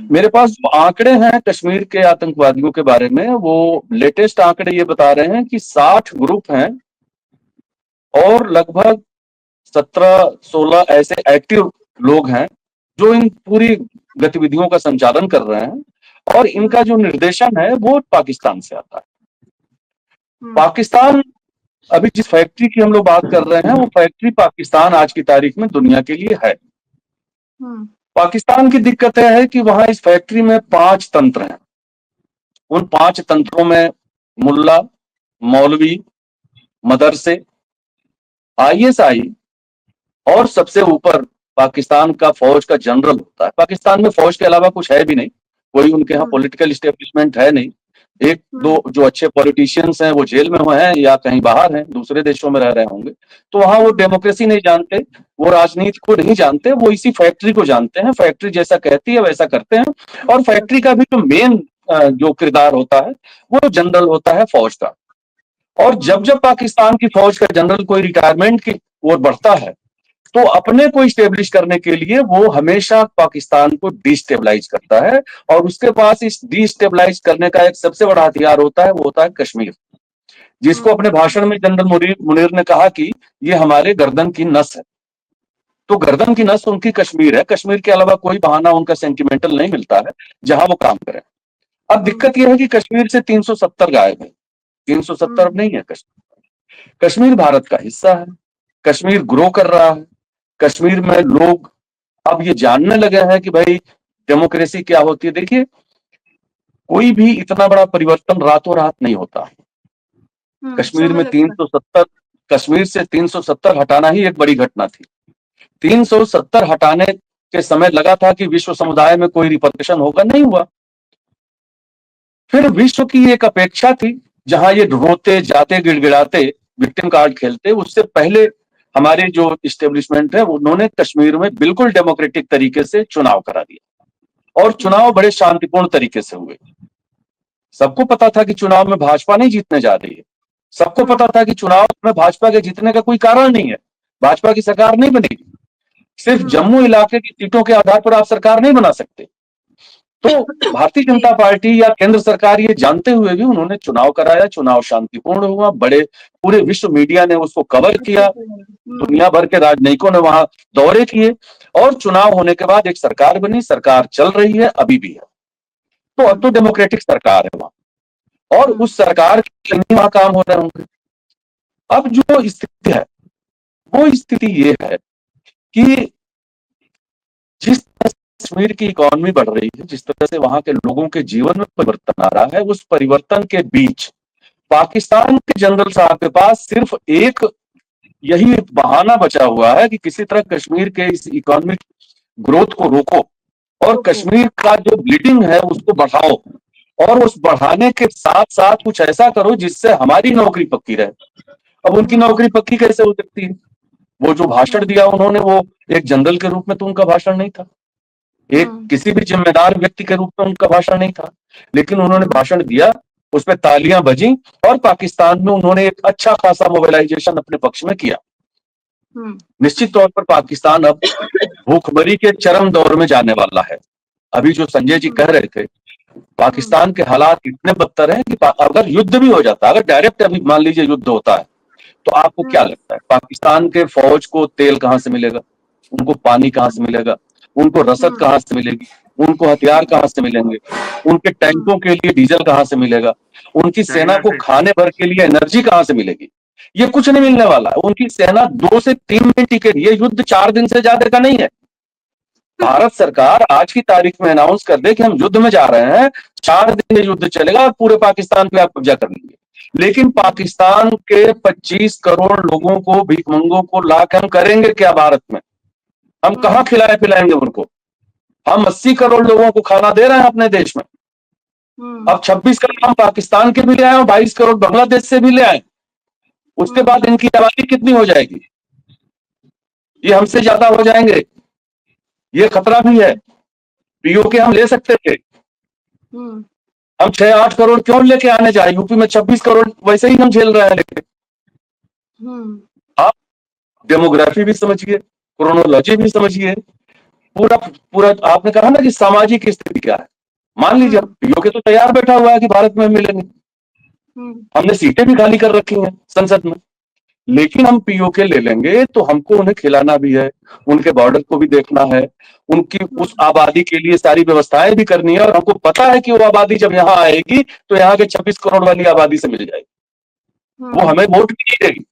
मेरे पास जो आंकड़े हैं कश्मीर के आतंकवादियों के बारे में, वो लेटेस्ट आंकड़े ये बता रहे हैं कि 60 ग्रुप हैं और लगभग 17-16 ऐसे एक्टिव लोग हैं जो इन पूरी गतिविधियों का संचालन कर रहे हैं, और इनका जो निर्देशन है वो पाकिस्तान से आता है। पाकिस्तान, अभी जिस फैक्ट्री की हम लोग बात कर रहे हैं, वो फैक्ट्री पाकिस्तान आज की तारीख में दुनिया के लिए है। पाकिस्तान की दिक्कत है कि वहां इस फैक्ट्री में 5 तंत्र हैं। उन 5 तंत्रों में मुल्ला, मौलवी, मदरसे, ISI और सबसे ऊपर पाकिस्तान का फौज का जनरल होता है। पाकिस्तान में फौज के अलावा कुछ है भी नहीं, कोई उनके यहाँ पॉलिटिकल इस्टेब्लिशमेंट है नहीं। 1-2 जो अच्छे पॉलिटिशियंस हैं वो जेल में हैं या कहीं बाहर हैं, दूसरे देशों में रह रहे होंगे, तो वहां वो डेमोक्रेसी नहीं जानते, वो राजनीति को नहीं जानते, वो इसी फैक्ट्री को जानते हैं। फैक्ट्री जैसा कहती है वैसा करते हैं, और फैक्ट्री का भी जो मेन जो किरदार होता है वो जनरल होता है फौज का। और जब जब पाकिस्तान की फौज का जनरल कोई रिटायरमेंट की ओर बढ़ता है, तो अपने को स्टेब्लिश करने के लिए वो हमेशा पाकिस्तान को डिस्टेबलाइज करता है, और उसके पास इस डिस्टेबलाइज करने का एक सबसे बड़ा हथियार होता है, वो होता है कश्मीर, जिसको अपने भाषण में जनरल मुनीर ने कहा कि ये हमारे गर्दन की नस है। तो गर्दन की नस उनकी कश्मीर है, कश्मीर के अलावा कोई बहाना उनका सेंटिमेंटल नहीं मिलता है जहां वो काम करें। अब दिक्कत यह है कि कश्मीर से 370 गायब है, 370 नहीं है कश्मीर। कश्मीर भारत का हिस्सा है, कश्मीर ग्रो कर रहा है, कश्मीर में लोग अब ये जानने लगे हैं कि भाई डेमोक्रेसी क्या होती है। देखिए, कोई भी इतना बड़ा परिवर्तन रातों रात नहीं होता। कश्मीर में 370, कश्मीर से 370 हटाना ही एक बड़ी घटना थी। 370 हटाने के समय लगा था कि विश्व समुदाय में कोई रिपरकशन होगा, नहीं हुआ। फिर विश्व की एक अपेक्षा थी, जहां ये रोते जाते गिड़गिड़ाते विक्टिम कार्ड खेलते, उससे पहले हमारे जो इस्टेब्लिशमेंट है उन्होंने कश्मीर में बिल्कुल डेमोक्रेटिक तरीके से चुनाव करा दिया, और चुनाव बड़े शांतिपूर्ण तरीके से हुए। सबको पता था कि चुनाव में भाजपा नहीं जीतने जा रही है, सबको पता था कि चुनाव में भाजपा के जीतने का कोई कारण नहीं है, भाजपा की सरकार नहीं बनेगी। सिर्फ जम्मू इलाके की सीटों के आधार पर आप सरकार नहीं बना सकते। तो भारतीय जनता पार्टी या केंद्र सरकार ये जानते हुए भी उन्होंने चुनाव कराया, चुनाव शांतिपूर्ण हुआ, बड़े पूरे विश्व मीडिया ने उसको कवर किया, दुनिया भर के राजनयिकों ने वहां दौरे किए और चुनाव होने के बाद एक सरकार बनी, सरकार चल रही है, अभी भी है। तो अब तो डेमोक्रेटिक सरकार है वहां और उस सरकार के लिए वहां काम हो रहे होंगे। अब जो स्थिति है वो स्थिति ये है कि जिस तरह से कश्मीर की इकोनॉमी बढ़ रही है, जिस तरह से वहां के लोगों के जीवन में परिवर्तन आ रहा है, उस परिवर्तन के बीच पाकिस्तान के जनरल साहब के पास सिर्फ एक यही बहाना बचा हुआ है कि किसी तरह कश्मीर के इस इकोनॉमिक ग्रोथ को रोको और कश्मीर का जो ब्लीडिंग है उसको बढ़ाओ और उस बढ़ाने के साथ साथ कुछ ऐसा करो जिससे हमारी नौकरी पक्की रहे। अब उनकी नौकरी पक्की कैसे हो सकती है? वो जो भाषण दिया उन्होंने, वो एक जनरल के रूप में तो उनका भाषण नहीं था, एक किसी भी जिम्मेदार व्यक्ति के रूप में उनका भाषण नहीं था, लेकिन उन्होंने भाषण दिया, उस पर तालियां बजी और पाकिस्तान में उन्होंने एक अच्छा खासा मोबिलाइजेशन अपने पक्ष में किया। निश्चित तौर पर पाकिस्तान अब भूखमरी के चरम दौर में जाने वाला है। अभी जो संजय जी कह रहे थे, पाकिस्तान के हालात इतने बदतर हैं कि अगर युद्ध भी हो जाता, अगर डायरेक्ट अभी मान लीजिए युद्ध होता है, तो आपको क्या लगता है पाकिस्तान के फौज को तेल कहां से मिलेगा, उनको पानी कहां से मिलेगा, उनको रसद कहां से मिलेगी, उनको हथियार कहां से मिलेंगे, उनके टैंकों के लिए डीजल कहां से मिलेगा, उनकी सेना को खाने भर के लिए एनर्जी कहां से मिलेगी? ये कुछ नहीं मिलने वाला है। उनकी सेना 2 से 3 मिनट टिकेगी, ये युद्ध 4 दिन से ज्यादा का नहीं है। भारत सरकार आज की तारीख में अनाउंस कर दे कि हम युद्ध में जा रहे हैं, 4 दिन में युद्ध चलेगा और पूरे पाकिस्तान पे आप कब्जा कर लेंगे। लेकिन पाकिस्तान के 25 करोड़ लोगों को, भीखमंगों को लाकर हम करेंगे क्या भारत में? हम कहां खिलाए पिलाएंगे उनको? हम 80 करोड़ लोगों को खाना दे रहे हैं अपने देश में। अब 26 करोड़ हम पाकिस्तान के भी ले आए और 22 करोड़ बांग्लादेश से भी ले आए। उसके बाद इनकी आबादी कितनी हो जाएगी? ये हमसे ज्यादा हो जाएंगे, ये खतरा भी है। पीओके हम ले सकते थे, हम 6-8 करोड़ क्यों लेके आने जाए? यूपी में 26 करोड़ वैसे ही हम झेल रहे हैं लेके। आप डेमोग्राफी भी समझिए, क्रोनोलॉजी भी समझिए, पूरा आपने कहा ना कि सामाजिक स्थिति क्या है। मान लीजिए पीओके तो तैयार बैठा हुआ है कि भारत में मिलेंगे, हमने सीटें भी खाली कर रखी हैं संसद में, लेकिन हम पीओके ले लेंगे तो हमको उन्हें खिलाना भी है, उनके बॉर्डर को भी देखना है, उनकी उस आबादी के लिए सारी व्यवस्थाएं भी करनी है और हमको पता है कि वो आबादी जब यहाँ आएगी तो यहाँ के 26 करोड़ वाली आबादी से मिल जाएगी, वो हमें वोट भी नहीं देगी।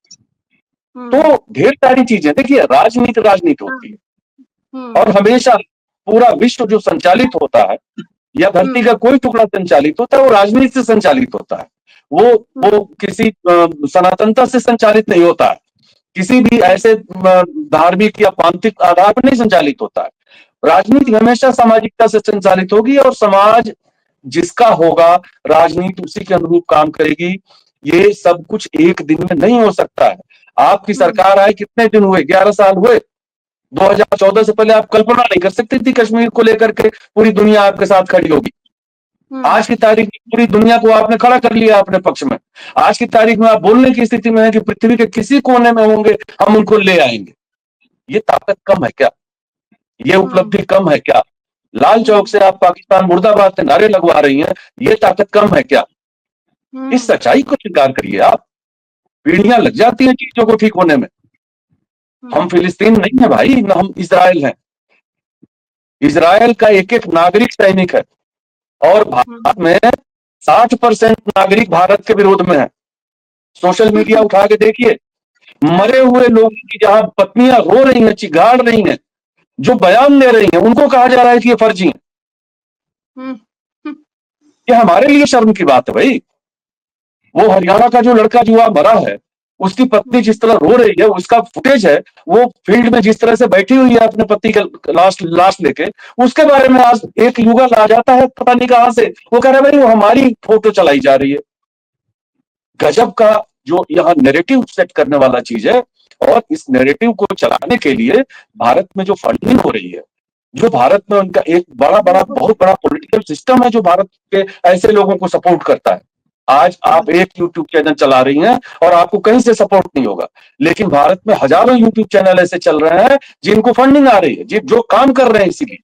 तो ढेर सारी चीजें, देखिए राजनीति होती है और हमेशा पूरा विश्व जो संचालित होता है या धरती का कोई टुकड़ा संचालित होता है वो राजनीति से संचालित होता है। वो किसी सनातनता से संचालित नहीं होता है, किसी भी ऐसे धार्मिक या पांथिक आधार पर नहीं संचालित होता है। राजनीति हमेशा सामाजिकता से संचालित होगी और समाज जिसका होगा राजनीति उसी के अनुरूप काम करेगी। ये सब कुछ एक दिन में नहीं हो सकता है। आपकी सरकार आए कितने दिन हुए? 11 साल हुए। 2014 से पहले आप कल्पना नहीं कर सकती थी कश्मीर को लेकर के पूरी दुनिया आपके साथ खड़ी होगी। आज की तारीख में पूरी दुनिया को आपने खड़ा कर लिया अपने पक्ष में। आज की तारीख में आप बोलने की स्थिति में है कि पृथ्वी के किसी कोने में होंगे हम उनको ले आएंगे। ये ताकत कम है क्या? ये उपलब्धि कम है क्या? लाल चौक से आप पाकिस्तान मुर्दाबाद के नारे लगवा रही हैं, ये ताकत कम है क्या? इस सच्चाई को स्वीकार करिए। आप पीढ़ियां लग जाती हैं चीजों को ठीक होने में। हम फिलिस्तीन नहीं है भाई, ना हम इजराइल हैं। इजराइल का एक नागरिक सैनिक है और भारत में 60% नागरिक भारत के विरोध में है। सोशल मीडिया उठा के देखिए, मरे हुए लोगों की जहां पत्नियां रो रही हैं, चिघाड़ रही हैं, जो बयान दे रही हैं, उनको कहा जा रहा है कि ये फर्जी है। ये हमारे लिए शर्म की बात है भाई। वो हरियाणा का जो लड़का जुआ मरा है, उसकी पत्नी जिस तरह रो रही है, उसका फुटेज है, वो फील्ड में जिस तरह से बैठी हुई है अपने पति का लाश लेके, उसके बारे में आज एक युगल आ जाता है पता नहीं कहां से, वो कह रहा है भाई वो हमारी फोटो चलाई जा रही है। गजब का जो यहाँ नैरेटिव सेट करने वाला चीज है। और इस नैरेटिव को चलाने के लिए भारत में जो फंडिंग हो रही है जो भारत में उनका एक बहुत बड़ा पॉलिटिकल सिस्टम है जो भारत के ऐसे लोगों को सपोर्ट करता है। आज आप एक यूट्यूब चैनल चला रही हैं और आपको कहीं से सपोर्ट नहीं होगा, लेकिन भारत में हजारों यूट्यूब चैनल ऐसे चल रहे हैं जिनको फंडिंग आ रही है, जो काम कर रहे हैं इसीलिए।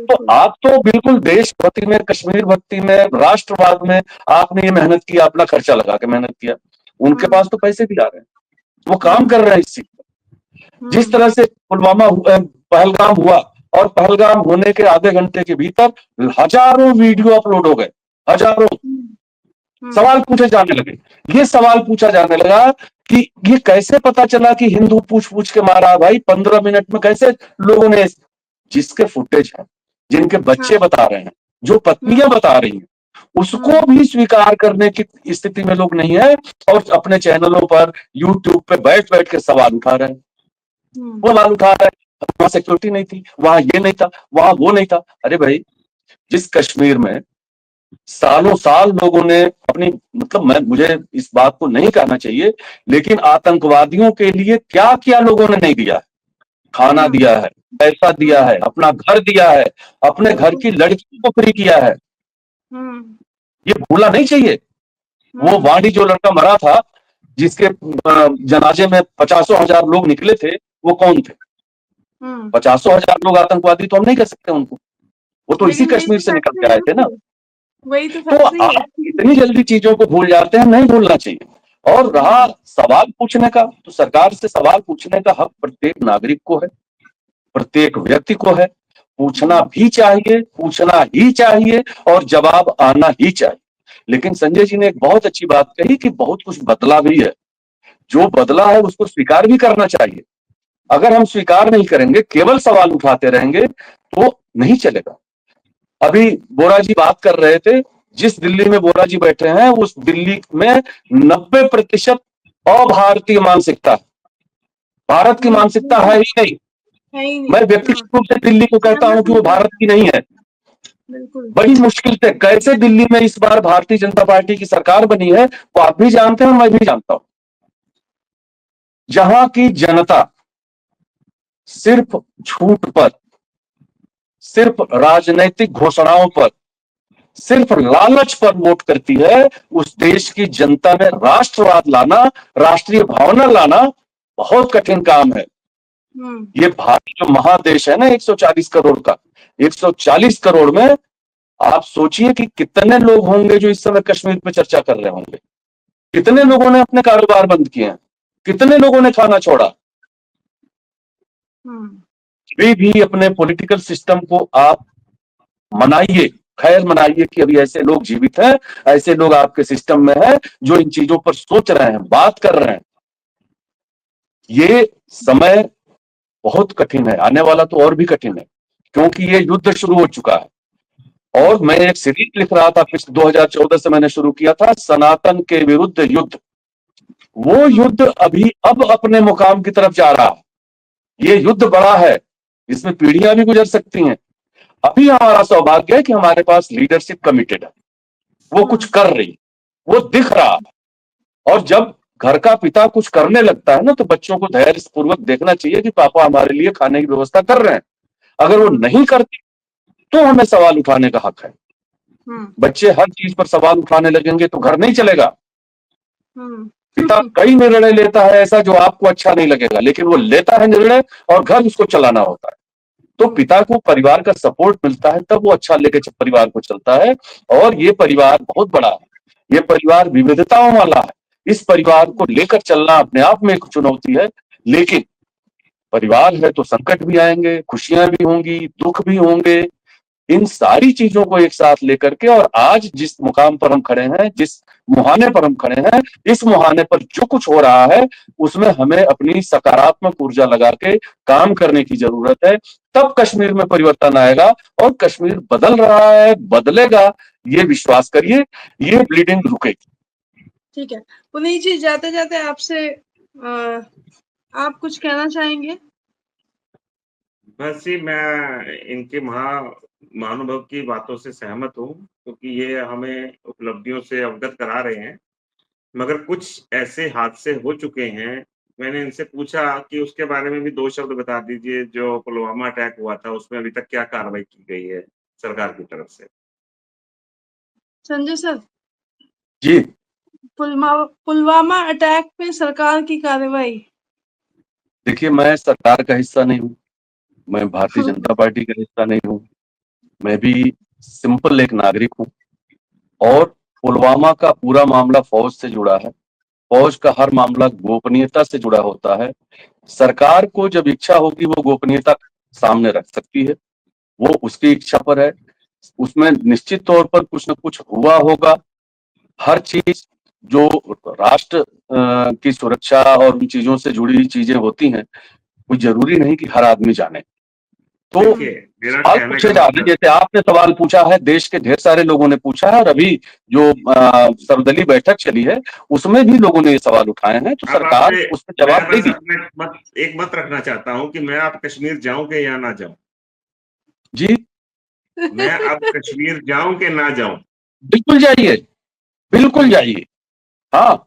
तो आप तो बिल्कुल देशभक्ति में, कश्मीर भक्ति में, राष्ट्रवाद में आपने ये मेहनत किया, अपना खर्चा लगा के मेहनत किया। उनके पास तो पैसे भी आ रहे हैं, वो काम कर रहे हैं इस चीज पर। जिस तरह से पहलगाम हुआ, और पहलगाम होने के आधे घंटे के भीतर हजारों वीडियो अपलोड हो गए, हजारों। सवाल पूछे जाने लगे, ये सवाल पूछा जाने लगा कि ये कैसे पता चला कि हिंदू पूछ के मारा भाई 15 मिनट में, कैसे लोगों ने, जिसके फुटेज है, जिनके बच्चे बता रहे हैं, जो पत्नियां बता रही हैं, उसको भी स्वीकार करने की स्थिति में लोग नहीं है, और अपने चैनलों पर यूट्यूब पे बैठ बैठ के सवाल उठा रहे हैं। वो सवाल उठा रहे हैं, वहां सिक्योरिटी नहीं थी, वहां ये नहीं था, वहां वो नहीं था। अरे भाई, जिस कश्मीर में सालों साल लोगों ने अपनी, मतलब मुझे इस बात को नहीं कहना चाहिए, लेकिन आतंकवादियों के लिए क्या क्या लोगों ने नहीं दिया, खाना दिया है, पैसा दिया है, अपना घर दिया है, अपने घर की लड़की को फ्री किया है, ये भूलना नहीं चाहिए। वो वाणी जो लड़का मरा था, जिसके जनाजे में 50,000 लोग निकले थे, वो कौन थे? 50,000 लोग आतंकवादी तो हम नहीं कह सकते उनको, वो तो इसी कश्मीर से निकल के आए थे ना। वही तो आप इतनी जल्दी चीजों को भूल जाते हैं, नहीं भूलना चाहिए। और रहा सवाल पूछने का, तो सरकार से सवाल पूछने का हक प्रत्येक नागरिक को है, प्रत्येक व्यक्ति को है। पूछना भी चाहिए, पूछना ही चाहिए, और जवाब आना ही चाहिए। लेकिन संजय जी ने एक बहुत अच्छी बात कही कि बहुत कुछ बदला भी है। जो बदला है उसको स्वीकार भी करना चाहिए। अगर हम स्वीकार नहीं करेंगे, केवल सवाल उठाते रहेंगे, तो नहीं चलेगा। अभी बोरा जी बात कर रहे थे, जिस दिल्ली में बोरा जी बैठे हैं, उस दिल्ली में 90% अभारतीय मानसिकता, भारत की मानसिकता है ही नहीं। मैं व्यक्तिगत रूप से दिल्ली को कहता हूं कि वो भारत की नहीं है। बड़ी मुश्किल से कैसे दिल्ली में इस बार भारतीय जनता पार्टी की सरकार बनी है, वो आप भी जानते हैं, मैं भी जानता हूं। जहां की जनता सिर्फ झूठ पर, सिर्फ राजनीतिक घोषणाओं पर, सिर्फ लालच पर वोट करती है, उस देश की जनता में राष्ट्रवाद लाना, राष्ट्रीय भावना लाना बहुत कठिन काम है। ये भारत जो महादेश है ना 140 करोड़ का, 140 करोड़ में आप सोचिए कि कितने लोग होंगे जो इस समय कश्मीर पे चर्चा कर रहे होंगे। कितने लोगों ने अपने कारोबार बंद किए हैं, कितने लोगों ने खाना छोड़ा। भी अपने पॉलिटिकल सिस्टम को आप मनाइए, खैर मनाइए कि अभी ऐसे लोग जीवित हैं, ऐसे लोग आपके सिस्टम में हैं जो इन चीजों पर सोच रहे हैं, बात कर रहे हैं। ये समय बहुत कठिन है, आने वाला तो और भी कठिन है, क्योंकि ये युद्ध शुरू हो चुका है। और मैं एक सीरीज लिख रहा था, 2014 से मैंने शुरू किया था, सनातन के विरुद्ध युद्ध। वो युद्ध अब अपने मुकाम की तरफ जा रहा है। ये युद्ध बड़ा है, इसमें पीढ़ियां भी गुजर सकती हैं। अभी हमारा सौभाग्य है कि हमारे पास लीडरशिप कमिटेड है, वो कुछ कर रही, वो दिख रहा है। और जब घर का पिता कुछ करने लगता है ना, तो बच्चों को धैर्य पूर्वक देखना चाहिए कि पापा हमारे लिए खाने की व्यवस्था कर रहे हैं। अगर वो नहीं करते तो हमें सवाल उठाने का हक है। बच्चे हर चीज पर सवाल उठाने लगेंगे तो घर नहीं चलेगा। पिता कई निर्णय लेता है ऐसा जो आपको अच्छा नहीं लगेगा, लेकिन वो लेता है निर्णय और घर उसको चलाना होता है। तो पिता को परिवार का सपोर्ट मिलता है, तब वो अच्छा लेके परिवार को चलता है। और ये परिवार बहुत बड़ा है, ये परिवार विविधताओं वाला है। इस परिवार को लेकर चलना अपने आप में एक चुनौती है, लेकिन परिवार है तो संकट भी आएंगे, खुशियां भी होंगी, दुख भी होंगे। इन सारी चीजों को एक साथ लेकर के, और आज जिस मुकाम पर हम खड़े हैं, जिस मुहाने पर हम खड़े हैं, इस मुहाने पर जो कुछ हो रहा है उसमें हमें अपनी सकारात्मक ऊर्जा लगा के काम करने की जरूरत है। तब कश्मीर में परिवर्तन आएगा, और कश्मीर बदल रहा है, बदलेगा, ये विश्वास करिए, ये ब्लीडिंग रुकेगी। ठीक है पुनीत जी, जाते जाते आपसे आप कुछ कहना चाहेंगे? बस ही मैं इनके महानुभव की बातों से सहमत हूँ, क्योंकि ये हमें उपलब्धियों से अवगत करा रहे हैं, मगर कुछ ऐसे हादसे हो चुके हैं मैंने इनसे पूछा कि उसके बारे में भी 2 शब्द बता दीजिए, जो पुलवामा अटैक हुआ था उसमें अभी तक क्या कार्रवाई की गई है सरकार की तरफ से? संजय सर, जी पुलवामा अटैक पे सरकार की कार्रवाई। देखिए, मैं सरकार का हिस्सा नहीं हूँ, मैं भारतीय जनता पार्टी का हिस्सा नहीं हूँ, मैं भी सिंपल एक नागरिक हूँ। और पुलवामा का पूरा मामला फौज से जुड़ा है, फौज का हर मामला गोपनीयता से जुड़ा होता है। सरकार को जब इच्छा होगी वो गोपनीयता सामने रख सकती है, वो उसकी इच्छा पर है। उसमें निश्चित तौर पर कुछ न कुछ हुआ होगा। हर चीज जो राष्ट्र की सुरक्षा और उन चीजों से जुड़ी चीजें होती हैं, कोई जरूरी नहीं कि हर आदमी जाने। तो देखिए, मेरा सवाल कहने पूछे का जा रहे हैं, मतलब, जैसे आपने सवाल पूछा है, देश के ढेर सारे लोगों ने पूछा है, और अभी जो सर्वदलीय बैठक चली है उसमें भी लोगों ने ये सवाल उठाए हैं, तो अब सरकार आपसे उसका मैं जवाब बस देगी। एक मत रखना चाहता हूँ कि मैं अब कश्मीर जाऊं कि या ना जाऊं। जी मैं अब कश्मीर जाऊं कि ना जाऊं? बिल्कुल जाइए, बिल्कुल जाइए, हाँ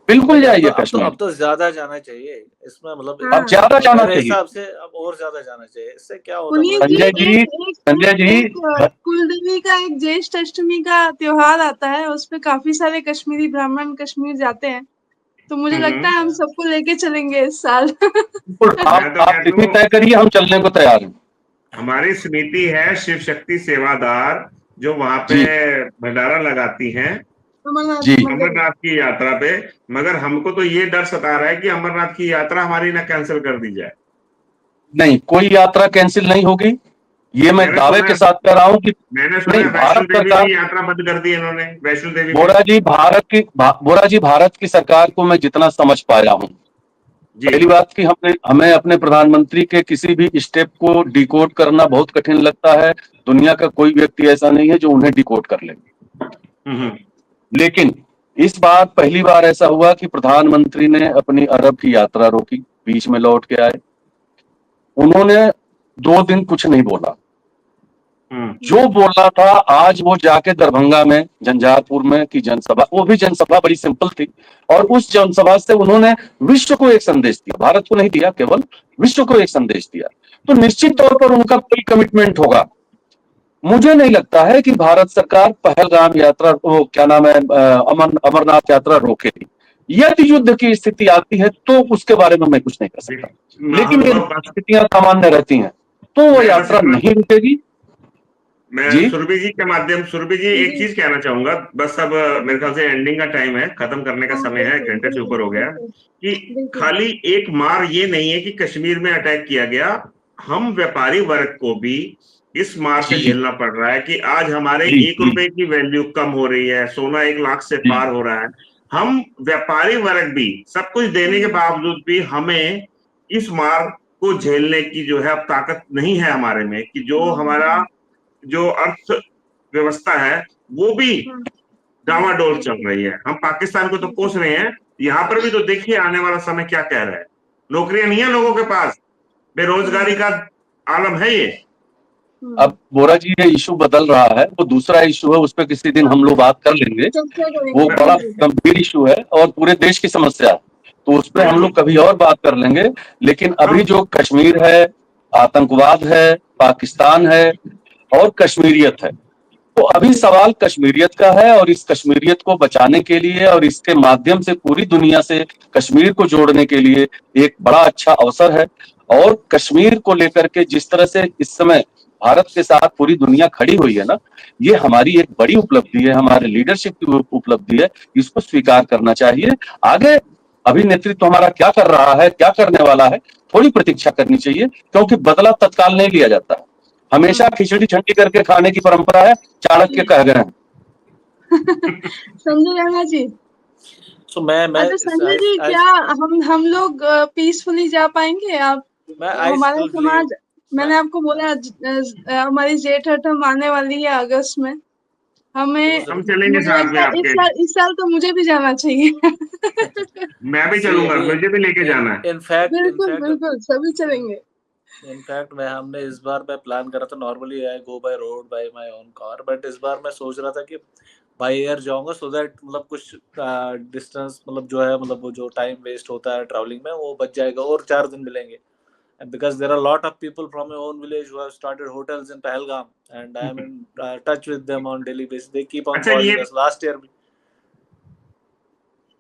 बिल्कुल जाइए कश्मीर। अब तो ज्यादा जाना चाहिए इसमें, मतलब हाँ। अब ज्यादा जाना मेरे चाहिए। हिसाब से अब और ज्यादा जाना चाहिए। इससे क्या होता पुनीत मतलब जी, संजय जी, एक कुलदेवी का एक ज्येष्ठ अष्टमी का त्योहार आता है, उसपे काफी सारे कश्मीरी ब्राह्मण कश्मीर जाते हैं, तो मुझे लगता है हम सबको लेके चलेंगे इस साल। बिल्कुल, मैं तो आप कह तिथि दूं, तय करिए, हम चलने को तैयार हैं। हमारी समिति है शिव शक्ति सेवादार, जो वहां पे जी भंडारा लगाती हैं अमरनाथ जी मंदिर। अमरनाथ की यात्रा पे। मगर हमको तो ये डर सता रहा है कि अमरनाथ की यात्रा हमारी ना कैंसिल कर दी जाए। नहीं, कोई यात्रा कैंसिल नहीं होगी, ये मैं दावे के साथ कह रहा हूं कि मैंने सुना नहीं। है वैष्णो भारत देवी सरकार, की यात्रा बंद कर दी इन्होंने, वैष्णो देवी पे। बोरा जी, भारत की सरकार को मैं जितना समझ पाया हूं, जी पहली बात कि हमें अपने प्रधानमंत्री के किसी भी स्टेप को डिकोड करना बहुत कठिन लगता है। दुनिया का कोई व्यक्ति ऐसा नहीं है जो उन्हें डिकोड कर ले। लेकिन इस बार पहली बार ऐसा हुआ कि प्रधानमंत्री ने अपनी अरब की यात्रा रोकी, बीच में लौट के आए। उन्होंने 2 दिन कुछ नहीं बोला। जो बोलना था, आज वो जाके दरभंगा में, झंझारपुर में की जनसभा, वो भी जनसभा बड़ी सिंपल थी, और उस जनसभा से उन्होंने विश्व को एक संदेश दिया, भारत को नहीं दिया, केवल विश्व को एक संदेश दिया। तो निश्चित तौर पर उनका कोई कमिटमेंट होगा। मुझे नहीं लगता है कि भारत सरकार पहलगाम यात्रा, वो क्या नाम है, अमरनाथ यात्रा रोकेगी। यदि युद्ध की स्थिति आती है तो उसके बारे में मैं कुछ नहीं कर सकता, लेकिन यदि स्थितियां सामान्य रहती हैं तो वो यात्रा नहीं रुकेगी। मैं सुरभि जी एक चीज कहना चाहूंगा, बस अब मेरे ख्याल से एंडिंग का टाइम है, खत्म करने का समय है, 1 घंटे से ऊपर हो गया। कि खाली एक मार ये नहीं है कि कश्मीर में अटैक किया गया, हम व्यापारी वर्ग को भी इस मार से झेलना पड़ रहा है कि आज हमारे 1 रुपए की वैल्यू कम हो रही है, सोना 1 लाख से पार हो रहा है। हम व्यापारी वर्ग भी सब कुछ देने के बावजूद भी हमें इस मार को झेलने की जो है अब ताकत नहीं है हमारे में, कि जो हमारा जो अर्थ व्यवस्था है वो भी डावाडोल चल रही है। हम पाकिस्तान को तो कोस रहे हैं, यहाँ पर भी तो देखिए आने वाला समय क्या कह रहा है। नौकरियां नहीं है लोगों के पास, बेरोजगारी का आलम है ये। अब बोरा जी, ये इशू बदल रहा है, वो दूसरा इशू है, उस पर किसी दिन हम लोग बात कर लेंगे। वो बड़ा गंभीर इशू है और पूरे देश की समस्या है, तो उस पर हम लोग कभी और बात कर लेंगे। लेकिन अभी जो कश्मीर है, आतंकवाद है, पाकिस्तान है और कश्मीरियत है, तो अभी सवाल कश्मीरियत का है, और इस कश्मीरियत को बचाने के लिए और इसके माध्यम से पूरी दुनिया से कश्मीर को जोड़ने के लिए एक बड़ा अच्छा अवसर है। और कश्मीर को लेकर के जिस तरह से इस समय भारत के साथ पूरी दुनिया खड़ी हुई है ना, ये हमारी एक बड़ी उपलब्धि है, हमारे लीडरशिप की उपलब्धि है, इसको स्वीकार करना चाहिए। आगे अभी नेतृत्व हमारा क्या कर रहा है, क्या करने वाला है, थोड़ी प्रतीक्षा करनी चाहिए, क्योंकि बदला तत्काल नहीं लिया जाता। हमेशा खिचड़ी ठंडी करके खाने की परंपरा है, चाणक्य कह गए हैं। संजय राणा जी, मैं अच्छा संजय जी, क्या हम लोग पीसफुली जा पाएंगे? आप हमारा समाज, मैंने आपको बोला हमारी जेठ हटम आने वाली है अगस्त में, हमें हम चलेंगे मुझे साथ में लगता है आपके। इस साल तो मुझे भी जाना चाहिए। मैं भी चलूंगा, मुझे भी लेके जाना है। बिल्कुल बिल्कुल, सभी चलेंगे। इनफैक्ट हमने इस बार मैं प्लान करा था, normally I go by road by my own car, but इस बार मैं सोच रहा था कि बाई एयर जाऊंगा, सो दैट मतलब कुछ डिस्टेंस मतलब जो है मतलब वो जो टाइम वेस्ट होता है ट्रैवलिंग में वो बच जाएगा और 4 दिन मिलेंगे. And because there are a lot of people from my own village who have started hotels in Pahalgam, and I am in touch with them on daily basis. They keep on अच्छा, calling us. Last year भी.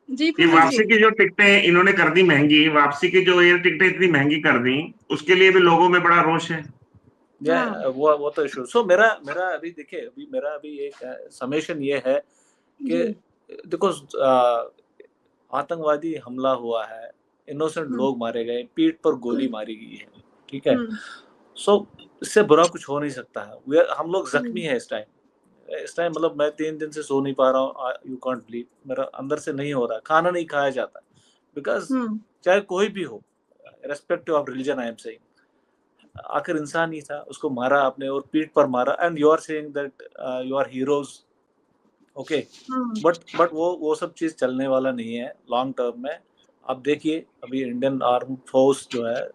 जी ये पुनीत वापसी जी, की जो टिकटें इन्होंने कर दी महंगी, वापसी की जो एयर टिकटें इतनी महंगी कर दी, उसके लिए भी लोगों में बड़ा रोष है. वो तो इशू. सो मेरा अभी देखिए, मेरा एक समेशन ये है कि देखो आतंकवादी हमला हुआ है, इनोसेंट लोग मारे गए, पीठ पर गोली मारी गई है, ठीक है. सो इससे बुरा कुछ हो नहीं सकता है. हम लोग जख्मी है इस टाइम मतलब मैं 3 दिन से सो नहीं पा रहा हूँ. यू कांट बिलीव, मेरा अंदर से नहीं हो रहा, खाना नहीं खाया जाता, बिकॉज चाहे कोई भी हो, respective of religion, I am saying, आखिर इंसान ही था, उसको मारा आपने और पीठ पर मारा. And you are saying that you are heroes, okay, but वो सब चीज चलने वाला नहीं है लॉन्ग टर्म में. आप देखिए अभी इंडियन आर्म फोर्स जो है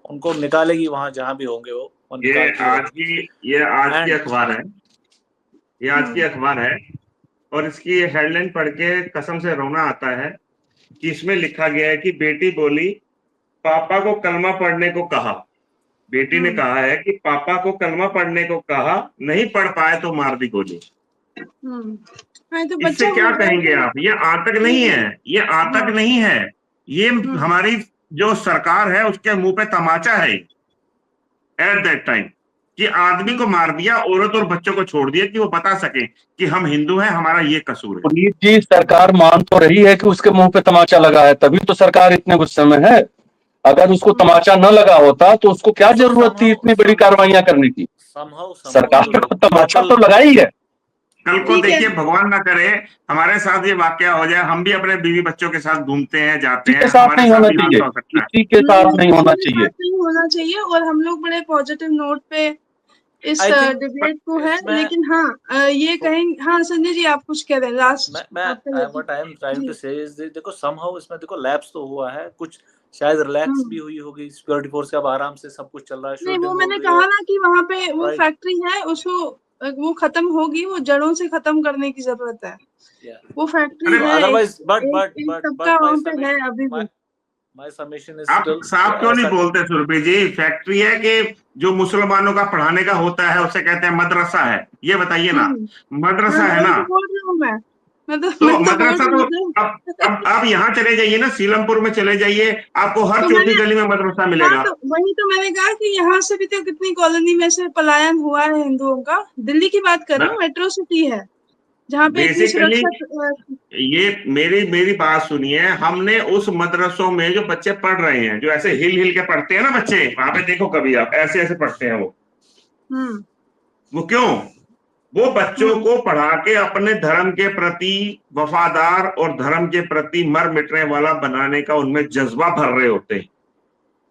उनको निकालेगी वहां जहां भी होंगे वो ये आज की अखबार है, ये आज की अखबार है, और इसकी हेडलाइन पढ़ के कसम से रोना आता है कि इसमें लिखा गया है कि बेटी बोली पापा को कलमा पढ़ने को कहा. बेटी ने कहा है कि पापा को कलमा पढ़ने को कहा, नहीं पढ़ पाए तो मार दी गोली. तो इससे क्या कहेंगे आप? ये आतंक नहीं है, ये आतंक नहीं है, ये हमारी जो सरकार है उसके मुंह पे तमाचा है एट दैट टाइम, कि आदमी को मार दिया, औरत और बच्चों को छोड़ दिया कि वो बता सके कि हम हिंदू हैं, हमारा ये कसूर है. पुनीत जी, सरकार मान तो रही है कि उसके मुंह पे तमाचा लगा है, तभी तो सरकार इतने गुस्से में है. अगर उसको तमाचा न लगा होता तो उसको क्या जरूरत थी इतनी बड़ी कार्रवाइयां करने की. सरकार को तमाचा तो लगा ही है. कल को देखिए, भगवान ना करे हमारे साथ ये वाकया हो जाए, हम भी अपने बीवी बच्चों के साथ घूमते हैं, जाते हैं, हमारे साथ भी हादसा हो सकता है. किसी के साथ नहीं होना चाहिए. नहीं होना चाहिए. और हम लोग बड़े पॉजिटिव नोट पे इस डिबेट को है, लेकिन हाँ ये कहेंगे. हाँ संजय जी, आप कुछ कह रहे हैं last. What I am trying to say is देखो समहाउ इसमें देखो लैप्स तो हुआ है कुछ, शायद रिलैक्स भी हुई होगी सिक्योरिटी फोर्स के. अब आराम से सब कुछ चल रहा है. नहीं, वो मैंने कहा ना कि वहाँ पे वो फैक्ट्री है, उसको वो खत्म होगी, वो जड़ों से खत्म करने की जरूरत है. वो फैक्ट्री है, अदरवाइज बट सबका वहाँ पे है अभी भी. माय समेशन इज आप स्टिल. साफ क्यों नहीं बोलते सुरभि जी? फैक्ट्री है कि जो मुसलमानों का पढ़ाने का होता है उसे कहते हैं मदरसा है, ये बताइए ना. मदरसा है ना, बोल रही हूँ मैं. तो मदरसा तो अब यहाँ चले जाइए ना, सीलमपुर में चले जाइए, आपको हर चौथी गली में मदरसा मिलेगा. तो वही तो मैंने कहा कि यहाँ से भी तो कितनी कॉलोनी में से पलायन हुआ है हिंदुओं का. दिल्ली की बात कर रही हूँ, मेट्रो सिटी है जहाँ पे इतनी सुरक्षा. ये मेरी बात सुनिए, हमने उस मदरसों में जो बच्चे पढ़ रहे हैं, जो ऐसे हिल हिल के पढ़ते हैं ना बच्चे, वहां पे देखो कभी आप ऐसे ऐसे पढ़ते हैं वो क्यों? वो बच्चों को पढ़ा के अपने धर्म के प्रति वफादार और धर्म के प्रति मर मिटने वाला बनाने का उनमें जज्बा भर रहे होते हैं.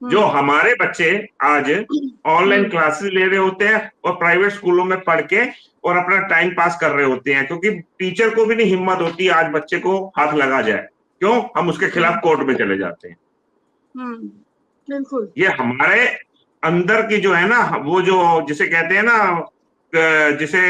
जो हमारे बच्चे आज ऑनलाइन क्लासेस ले रहे होते हैं और प्राइवेट स्कूलों में पढ़ के और अपना टाइम पास कर रहे होते हैं, क्योंकि टीचर को भी नहीं हिम्मत होती आज बच्चे को हाथ लगा जाए. क्यों? हम उसके खिलाफ कोर्ट में चले जाते हैं. बिल्कुल. ये हमारे अंदर की जो है ना, वो जो जिसे कहते हैं ना, जिसे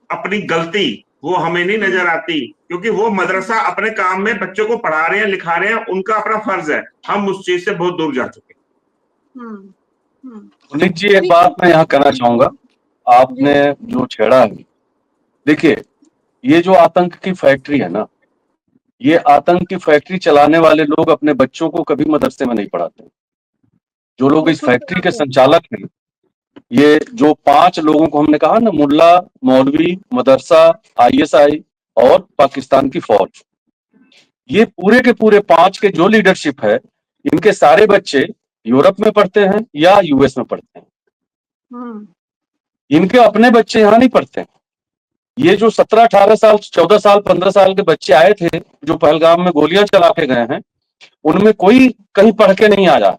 अपनी गलती वो हमें नहीं नजर आती, क्योंकि वो मदरसा अपने काम में बच्चों को पढ़ा रहे हैं, लिखा रहे हैं, उनका अपना फर्ज है. हम उस चीज से बहुत दूर जा चुके हैं. पुनीत जी, एक बात मैं यहाँ कहना चाहूंगा, आपने जो छेड़ा है, देखिए ये जो आतंक की फैक्ट्री है ना, ये आतंक की फैक्ट्री चलाने वाले लोग अपने बच्चों को कभी मदरसे में नहीं पढ़ाते. जो लोग इस फैक्ट्री के संचालक हैं, ये जो 5 लोगों को हमने कहा ना, मुल्ला, मौलवी, मदरसा, ISI और पाकिस्तान की फौज, ये पूरे के पूरे 5 के जो लीडरशिप है, इनके सारे बच्चे यूरोप में पढ़ते हैं या US में पढ़ते हैं. इनके अपने बच्चे यहाँ नहीं पढ़ते हैं. ये जो 17, 18 साल, 14 साल, 15 साल के बच्चे आए थे जो पहलगाम में गोलियां चला के गए हैं, उनमें कोई कहीं पढ़ के नहीं आया.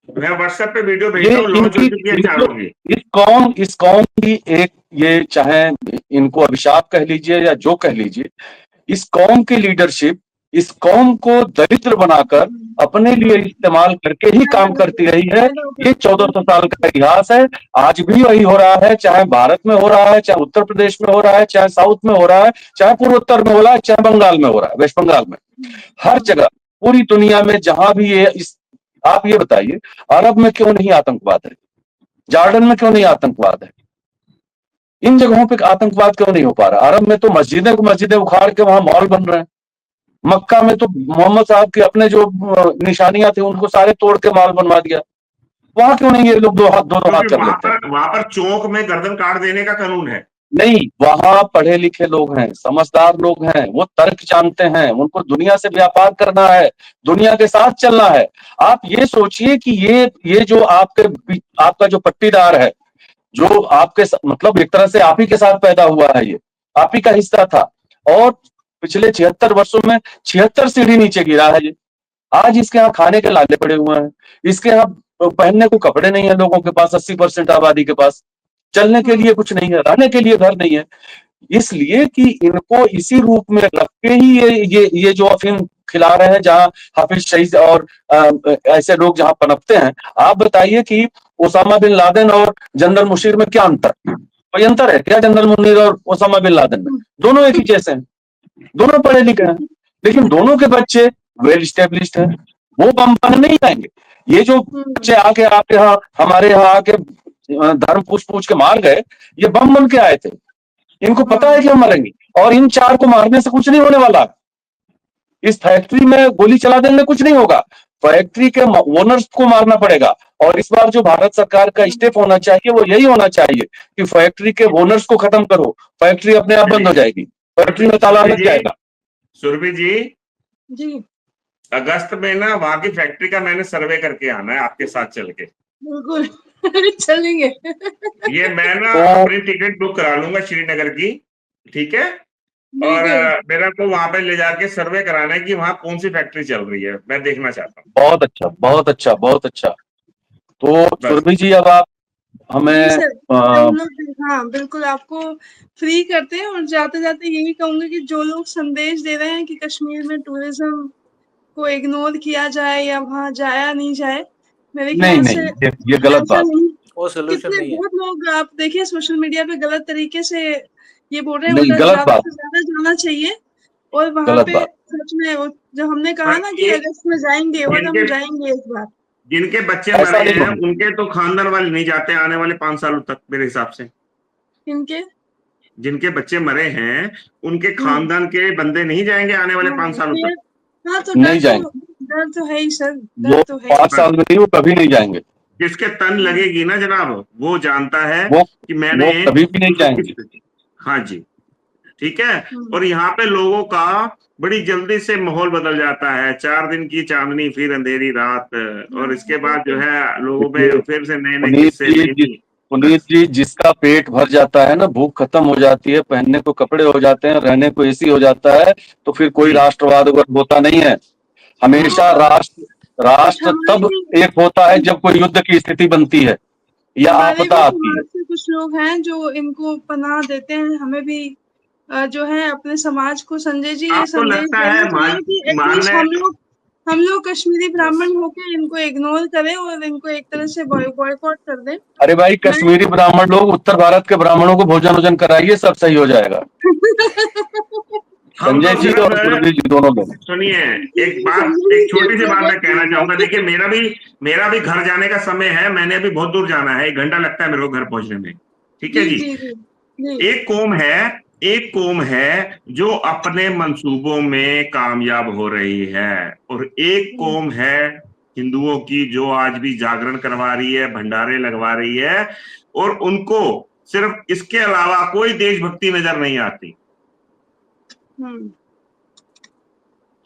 मैं व्हाट्सएप पे वीडियो भेज रहा हूं. इस कौम की एक, ये चाहे इनको अभिशाप कह लीजिए या जो कह लीजिए, इस कौम की लीडरशिप इस कौम को दरिद्र बनाकर अपने लिए इस्तेमाल करके ही काम करती रही है। ये 1400 साल का इतिहास है। आज भी वही हो रहा है, चाहे भारत में हो रहा है, चाहे उत्तर प्रदेश में हो रहा है, चाहे साउथ में हो रहा है, चाहे पूर्वोत्तर में हो रहा है, चाहे बंगाल में हो रहा है, वेस्ट बंगाल में, हर जगह पूरी दुनिया में जहां भी ये आप ये बताइए, अरब में क्यों नहीं आतंकवाद है? जॉर्डन में क्यों नहीं आतंकवाद है? इन जगहों पे आतंकवाद क्यों नहीं हो पा रहा? अरब में तो मस्जिदें उखाड़ के वहां मॉल बन रहे हैं। मक्का में तो मोहम्मद साहब के अपने जो निशानियां थी उनको सारे तोड़ के मॉल बनवा दिया। वहां क्यों नहीं ये लोग दो हाथ कर लेते हैं? वहां पर चौक में गर्दन काट देने का कानून है। नहीं, वहां पढ़े लिखे लोग हैं, समझदार लोग हैं, वो तर्क जानते हैं, उनको दुनिया से व्यापार करना है, दुनिया के साथ चलना है। आप ये सोचिए कि ये जो आपका जो पट्टीदार है, जो आपके मतलब एक तरह से आप ही के साथ पैदा हुआ है, ये आप ही का हिस्सा था, और पिछले 76 वर्षों में 76 सीढ़ी नीचे गिरा है ये। आज इसके यहाँ खाने के लाले पड़े हुए हैं, इसके यहाँ पहनने को कपड़े नहीं है लोगों के पास, 80% आबादी के पास चलने के लिए कुछ नहीं है, रहने के लिए घर नहीं है। इसलिए कि इनको इसी रूप में रख के ही ये जो अफीम खिला रहे हैं, जहां हाफिज सईद और ऐसे लोग जहां पनपते हैं। आप बताइए कि ओसामा बिन लादेन और जनरल मुशीर में क्या अंतर? कोई अंतर है क्या जनरल मुनीर और ओसामा बिन लादेन में? दोनों एक ही जैसे हैं, दोनों पढ़े लिखे हैं, लेकिन दोनों के बच्चे वेल स्टेब्लिश्ड हैं, वो बम बनने नहीं आएंगे। ये जो बच्चे आके आपके यहाँ हमारे यहाँ आके धर्म पूछ के मार गए, ये बम बन के आए थे। इनको पता है कि हम मरेंगे, और इन 4 को मारने से कुछ नहीं होने वाला। इस फैक्ट्री में गोली चला देने कुछ नहीं होगा, फैक्ट्री के ओनर्स को मारना पड़ेगा। और इस बार जो भारत सरकार का स्टेप होना चाहिए वो यही होना चाहिए कि फैक्ट्री के ओनर्स को खत्म करो, फैक्ट्री अपने आप बंद हो जाएगी, फैक्ट्री में ताला लग जाएगा। सुरभि जी, अगस्त में ना वहां की फैक्ट्री का मैंने सर्वे करके आना है आपके साथ चल के। बिल्कुल चलेंगे। ये मैं ना अपनी टिकट बुक करा लूंगा श्रीनगर की, ठीक है? और मेरा को वहां पे ले जाके सर्वे कराना है कि वहां कौन सी फैक्ट्री चल रही है, मैं देखना चाहता हूँ। बहुत अच्छा, बहुत अच्छा, बहुत अच्छा। तो सुरभि जी, अब आप हमें हाँ बिल्कुल आपको फ्री करते हैं। और जाते जाते यही कहूंगी कि जो लोग संदेश दे रहे हैं कि कश्मीर में टूरिज्म को इग्नोर किया जाए या वहां जाया नहीं जाए, मेरे ख्याल से ये गलत बात है। वो सॉल्यूशन नहीं है। बहुत लोग आप देखिए सोशल मीडिया पे गलत तरीके से ये बोल रहे हैं, ज्यादा से ज्यादा जाना चाहिए। और वहाँ पे सच में जो हमने कहा ना कि अगस्त में जाएंगे, और हम जाएंगे इस बार। जिनके बच्चे मरे हैं उनके तो खानदान वाले नहीं जाते आने वाले 5 सालों तक मेरे हिसाब से। जिनके बच्चे मरे हैं उनके खानदान के बंदे नहीं जाएंगे आने वाले 5 सालों तक। हाँ तो नहीं जाएंगे, डर तो है ही सर, डर तो है। 5 साल में नहीं, वो कभी नहीं जाएंगे। जिसके तन लगेगी ना जनाब, वो जानता है कि मैंने कभी भी नहीं जाएंगे। हाँ जी, ठीक है। और यहाँ पे लोगों का बड़ी जल्दी से माहौल बदल जाता है। 4 दिन की चांदनी फिर अंधेरी रात, और इसके बाद जो है लोगों में फिर से नए किस्से। पुनीत जी, जिसका पेट भर जाता है ना, भूख खत्म हो जाती है, पहनने को कपड़े हो जाते हैं, रहने को एसी हो जाता है, तो फिर कोई राष्ट्रवाद होता नहीं है। हमेशा राष्ट्र तब एक होता है जब कोई युद्ध की स्थिति बनती है या आपदा आती है। कुछ लोग हैं जो इनको पनाह देते हैं, हमें भी जो है अपने समाज को संजय जी ये संदेश देना चाहिए कि हम लोग कश्मीरी ब्राह्मण होकर इनको इग्नोर करें और इनको एक तरह से बॉयकॉट कर दें। अरे भाई, कश्मीरी ब्राह्मण लोग उत्तर भारत के ब्राह्मणों को भोजन कराइए, सब सही हो जाएगा। संजय जी और सुरभि जी दोनों लोग सुनिए, एक छोटी सी बात मैं कहना चाहूंगा। देखिए, मेरा भी घर जाने का समय है, मैंने अभी बहुत दूर जाना है, 1 घंटा लगता है मेरे को घर पहुंचने में, ठीक है जी। एक कौम है जो अपने मंसूबों में कामयाब हो रही है, और एक कौम है हिंदुओं की जो आज भी जागरण करवा रही है, भंडारे लगवा रही है, और उनको सिर्फ इसके अलावा कोई देशभक्ति नजर नहीं आती।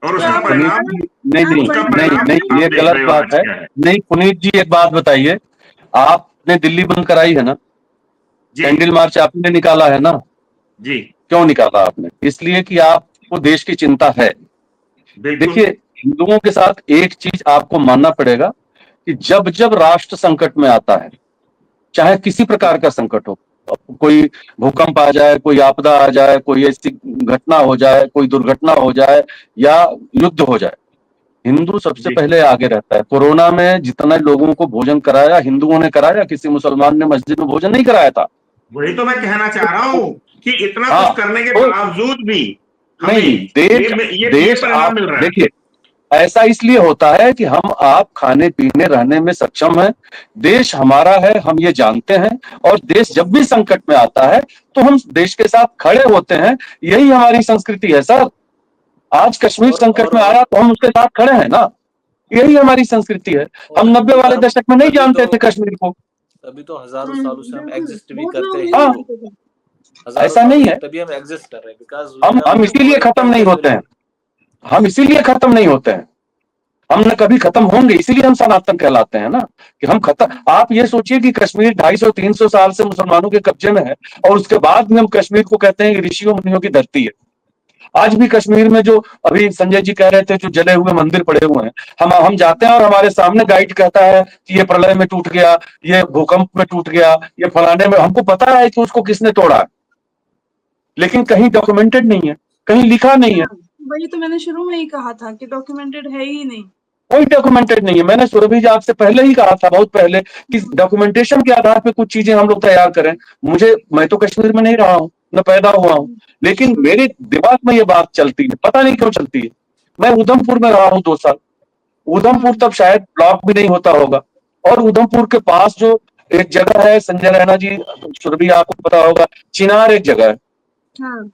और उसका परिणाम नहीं, ये गलत बात है। नहीं पुनीत जी, एक बात बताइए, आपने दिल्ली बंद कराई है ना, कैंडल मार्च आपने निकाला है ना जी? क्यों निकाला आपने? इसलिए कि आपको देश की चिंता है। देखिए, हिंदुओं के साथ एक चीज आपको मानना पड़ेगा कि जब जब राष्ट्र संकट में आता है, चाहे किसी प्रकार का संकट हो, कोई भूकंप आ जाए, कोई आपदा आ जाए, कोई ऐसी घटना हो जाए, कोई दुर्घटना हो जाए या युद्ध हो जाए, हिंदू सबसे जी पहले आगे रहता है। कोरोना में जितना लोगों को भोजन कराया हिंदुओं ने कराया, किसी मुसलमान ने मस्जिद में भोजन नहीं कराया था। वही तो मैं कहना चाह रहा हूँ कि इतना हाँ, कुछ करने के तो बावजूद भी हमें नहीं, ये देश परिणाम आप मिल रहा है। देखिए, ऐसा इसलिए होता है कि हम आप खाने पीने रहने में सक्षम हैं, देश हमारा है, हम ये जानते हैं, और देश जब भी संकट में आता है तो हम देश के साथ खड़े होते हैं। यही हमारी संस्कृति है सर। आज कश्मीर संकट में आ रहा तो हम उसके साथ खड़े हैं ना, यही हमारी संस्कृति है। हम 90 वाले दशक में नहीं जानते थे कश्मीर को, तभी तो हजारों सालों से हम एग्जिस्ट भी बहुत करते लोग हैं। नहीं जानते थे। हजारों ऐसा सालों नहीं से है। तभी हम एग्जिस्ट कर रहे हैं, बिकॉज़ हम इसीलिए खत्म नहीं होते हैं, हम इसीलिए खत्म नहीं होते हैं, हम न कभी खत्म होंगे, इसीलिए हम सनातन कहलाते हैं ना, कि हम खत्म। आप ये सोचिए कि कश्मीर 250-300 साल से मुसलमानों के कब्जे में है, और उसके बाद भी हम कश्मीर को कहते हैं कि ऋषियों मुनियों की धरती है। आज भी कश्मीर में जो अभी संजय जी कह रहे थे, जो जले हुए मंदिर पड़े हुए हैं, हम जाते हैं और हमारे सामने गाइड कहता है कि ये प्रलय में टूट गया, ये भूकंप में टूट गया, ये फलाने में, हमको पता है कि उसको किसने तोड़ा है, लेकिन कहीं डॉक्यूमेंटेड नहीं है, कहीं लिखा नहीं है। वही तो मैंने शुरू में ही कहा था कि डॉक्यूमेंटेड है ही नहीं, कोई डॉक्यूमेंटेड नहीं है। मैंने सुरभि जी आपसे पहले ही कहा था, बहुत पहले, कि डॉक्यूमेंटेशन के आधार पे कुछ चीजें हम लोग तैयार करें। मैं तो कश्मीर में नहीं रहा हूँ, न पैदा हुआ हूँ, लेकिन मेरे दिमाग में ये बात चलती है, पता नहीं क्यों चलती है। मैं उधमपुर में रहा हूँ 2 साल, उधमपुर तब शायद ब्लॉक भी नहीं होता होगा, और उधमपुर के पास जो एक जगह है, संजय रैना जी, सुरभि आपको पता होगा, चिनार एक जगह है, हाँ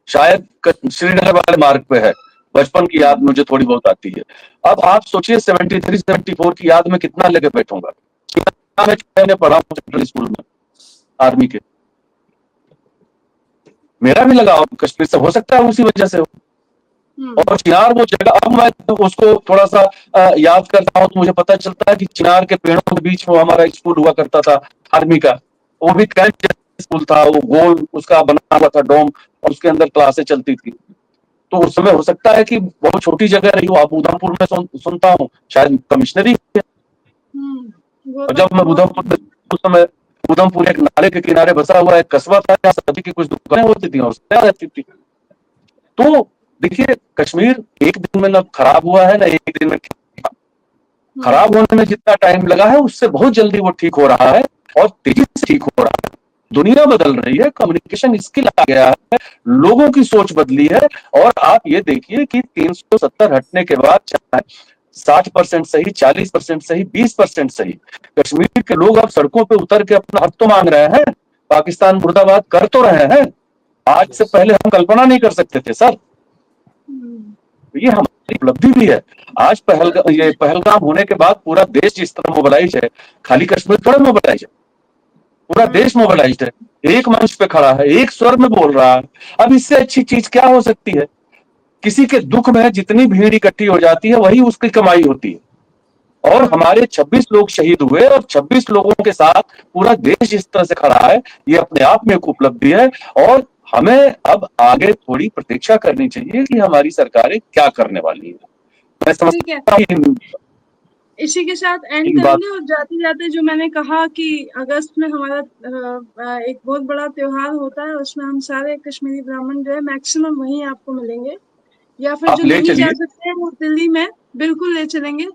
शायद श्रीनगर वाले मार्ग पे है। बचपन की याद मुझे थोड़ी बहुत आती है। अब आप सोचिए 73-74 की याद में कितना लेके बैठूंगा। मैं पढ़ा हूँ सेंट्रल स्कूल में आर्मी के, मेरा भी लगाव कश्मीर से हो सकता है, उसी वजह से हो। और चिनार वो जगह, अब मैं उसको थोड़ा सा याद करता हूँ तो मुझे पता चलता है कि चिनार के पेड़ों के बीच में हमारा स्कूल हुआ करता था आर्मी का, वो भी कैंप स्कूल था, वो गोल उसका बना हुआ था डोम, और उसके अंदर क्लासें चलती थी। तो उस समय हो सकता है कि बहुत छोटी जगह रही हो, आप उधमपुर में सुनता हूँ शायद कमिश्नरी है। और जब मैं उधमपुर में, उस समय उधमपुर एक नाले के किनारे बसा हुआ एक कस्बा था, जहाँ सब्जी की कुछ दुकानें होती थी और रहती थी। तो देखिए, कश्मीर एक दिन में न खराब हुआ है, न एक दिन में खराब होने में जितना टाइम लगा है, उससे बहुत जल्दी वो ठीक हो रहा है, और तेजी से ठीक हो रहा है। दुनिया बदल रही है, कम्युनिकेशन स्किल आ गया है, लोगों की सोच बदली है। और आप ये देखिए कि 370 हटने के बाद चाहे 60% सही, 40% सही, 20% सही, कश्मीर के लोग अब सड़कों पे उतर के अपना हक तो मांग रहे हैं, पाकिस्तान मुर्दाबाद कर तो रहे हैं। आज से पहले हम कल्पना नहीं कर सकते थे सर, ये हमारी उपलब्धि भी है। आज पहलगाम होने के बाद पूरा देश जिस तरह मोबिलाइज है, खाली कश्मीर थोड़ा मोबिलाइज है, पूरा देश मोबिलाइज्ड है, एक मंच पे खड़ा है, एक स्वर में बोल रहा है। अब इससे अच्छी चीज क्या हो सकती है? किसी के दुख में जितनी भीड़ इकट्ठी हो जाती है, वही उसकी कमाई होती है। और हमारे 26 लोग शहीद हुए, और 26 लोगों के साथ पूरा देश जिस तरह से खड़ा है, ये अपने आप में एक उपलब्धि है। और हमें अब आगे थोड़ी प्रतीक्षा करनी चाहिए कि हमारी सरकारें क्या करने वाली है। मैं समझता हूं इसी के साथ एंड करेंगे। और जाते जाते जो मैंने कहा कि अगस्त में हमारा एक बहुत बड़ा त्योहार होता है, उसमें हम सारे कश्मीरी ब्राह्मण जो है मैक्सिमम वहीं आपको मिलेंगे, या फिर जो नहीं जा सकते हैं वो दिल्ली में बिल्कुल ले चलेंगे।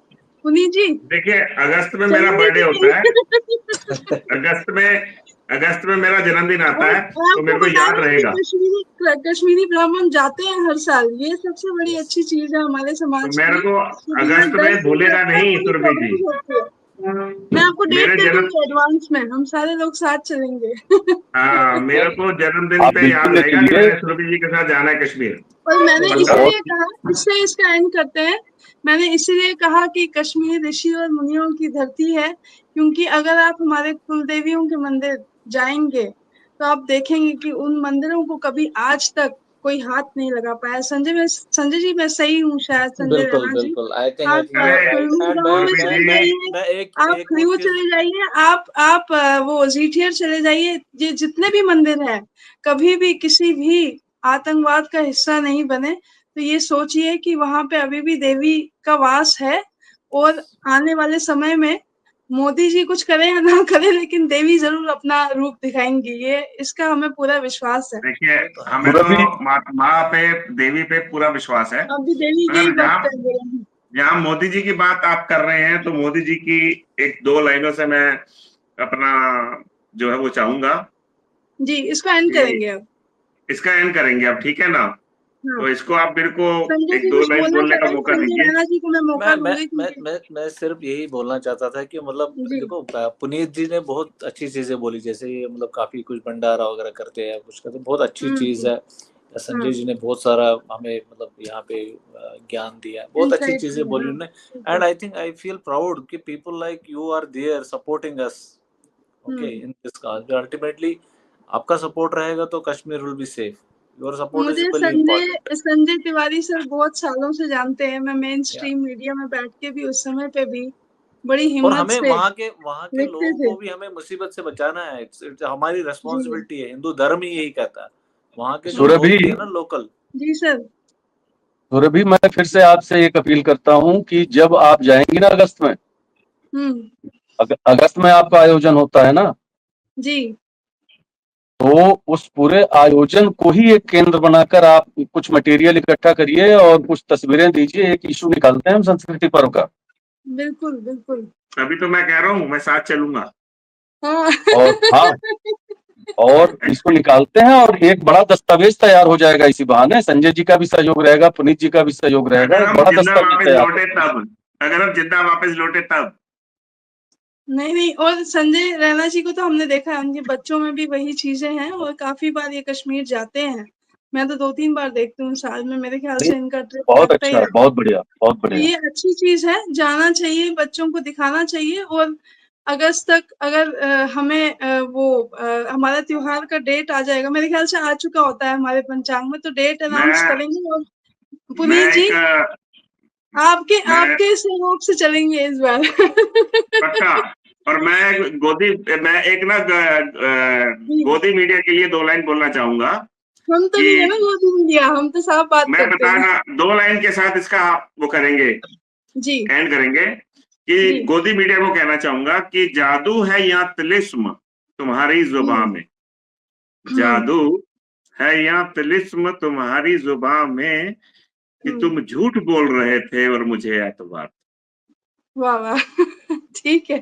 पुनीत जी देखिए, अगस्त में मेरा बर्थडे होता है, अगस्त में मेरा जन्मदिन आता है, तो मेरे को याद रहेगा। कश्मीरी ब्राह्मण जाते हैं हर साल, ये सबसे बड़ी अच्छी चीज है हमारे समाज तो मेरे को अगस्त में भूलेगा नहीं सुरभि जी। मैं आपको डेट दे दूंगी एडवांस में, हम सारे लोग साथ चलेंगे। हाँ, मेरे को जन्मदिन पे याद रहेगा कि मैंने सुरभि जी के साथ जाना है कश्मीर। और मैंने इसलिए कहा, इससे इसका एंड करते हैं, मैंने इसीलिए कहा कि कश्मीर ऋषि और मुनियों की धरती है, क्योंकि अगर आप हमारे कुल देवियों के मंदिर जाएंगे तो आप देखेंगे कि उन मंदिरों को कभी आज तक कोई हाथ नहीं लगा पाया। संजय जी मैं सही हूँ शायद, संजय रैना जी, आप खरीव चले जाइए, आप वो जीठियर चले जाइए, ये जितने भी मंदिर हैं कभी भी किसी भी आतंकवाद का हिस्सा नहीं बने। तो ये सोचिए कि वहां पे अभी भी देवी का वास है, और आने वाले समय में मोदी जी कुछ करें या ना करें, लेकिन देवी जरूर अपना रूप दिखाएंगी, ये इसका हमें पूरा विश्वास है। देखिए, हमें तो माँ पे, देवी पे पूरा विश्वास है। अभी देवी की मगर बात कर रहे हैं। जहाँ मोदी जी की बात आप कर रहे हैं, तो मोदी जी की एक दो लाइनों से मैं अपना जो है वो चाहूंगा जी, इसको एंड कि करेंगे अब। इसका एंड करेंगे अब, ठीक है ना? हाँ। तो इसको आप मेरे को संजय एक जी दो कुछ लाइन बोलना बोलने चाह का रहे हैं? मौका संजय दीजिए। रैना जी को मैं मौका दूंगी मैं सिर्फ यही बोलना चाहता था कि मतलब जी। देखो, पुनीत जी ने बहुत अच्छी चीजें बोली, जैसे ये मतलब काफी कुछ भंडारा वगैरह करते हैं, कुछ करते हैं, बहुत अच्छी चीज है। संजय जी ने बहुत सारा हमें मतलब यहाँ पे ज्ञान दिया, बहुत अच्छी Insight चीजें दिया, बोली हाँ, उन्होंने। And I think I feel proud कि people like you are there supporting us, okay, in this cause. Ultimately आपका सपोर्ट रहेगा तो Kashmir will be safe. Your support is मुझे equally important. Sanjay Tiwari sir बहुत सालों से जानते हैं, मैं मेन स्ट्रीम मीडिया में बैठ के भी उस समय पे भी बड़ी और हिम्मत हमें से वहाँ के लिखते लोगों थे। को भी हमें मुसीबत से बचाना है। It's हमारी जी रेस्पॉन्सिबिलिटी है, हिंदू धर्म ही यही कहता है। वहाँ के जो सुरभि लोग भी है ना लोकल। जी सर। सुरभि, मैं फिर से आपसे एक अपील करता हूँ कि जब आप जाएंगी ना अगस्त में, अगस्त में आपका आयोजन होता है ना, जी, तो उस पूरे आयोजन को ही एक केंद्र बनाकर आप कुछ मटेरियल इकट्ठा करिए और कुछ तस्वीरें दीजिए। एक इशू निकालते हैं हम संस्कृति पर्व का। बिल्कुल बिल्कुल। अभी तो मैं कह रहा हूँ मैं साथ चलूंगा। हाँ। और हाँ, और इसको निकालते हैं और एक बड़ा दस्तावेज तैयार हो जाएगा। इसी बहाने संजय जी का भी सहयोग रहेगा, पुनीत जी का भी सहयोग रहेगा, अगर एक हम बड़ा जिंदा दस्तावेज वापस तैयार। लौटे तब, अगर हम जिंदा वापस लौटे तब। नहीं, और संजय रैना जी को तो हमने देखा है, उनके बच्चों में भी वही चीजें हैं और काफी बार ये कश्मीर जाते हैं। मैं तो 2-3 बार देखती हूँ साल में, मेरे ख्याल से इनका ट्रिप बहुत लगता ही अच्छा, रहता है। बहुत बढ़िया, बहुत तो बढ़िया। ये अच्छी चीज है, जाना चाहिए, बच्चों को दिखाना चाहिए। और अगस्त तक अगर हमें हमारा त्योहार का डेट आ जाएगा, मेरे ख्याल से आ चुका होता है हमारे पंचांग में, तो डेट अनाउंस मैं करेंगे। और मैं पुनीत जी एक मैं आपके सहयोग से चलेंगे इस बार। पक्का। और मैं एक ना जी, गोदी मीडिया के लिए 2 लाइन बोलना चाहूंगा हम तो नहीं है ना कि गोदी मीडिया, हम तो साफ बात मैं करते हैं। बताना 2 लाइन के साथ इसका वो करेंगे, जी एंड करेंगे कि जी। गोदी मीडिया को कहना चाहूंगा कि जादू है या तिलिस्म तुम्हारी जुबान में, जादू है या तिलिस्म तुम्हारी जुबान में, कि तुम झूठ बोल रहे थे और मुझे एतबार। वाह वाह। ठीक है।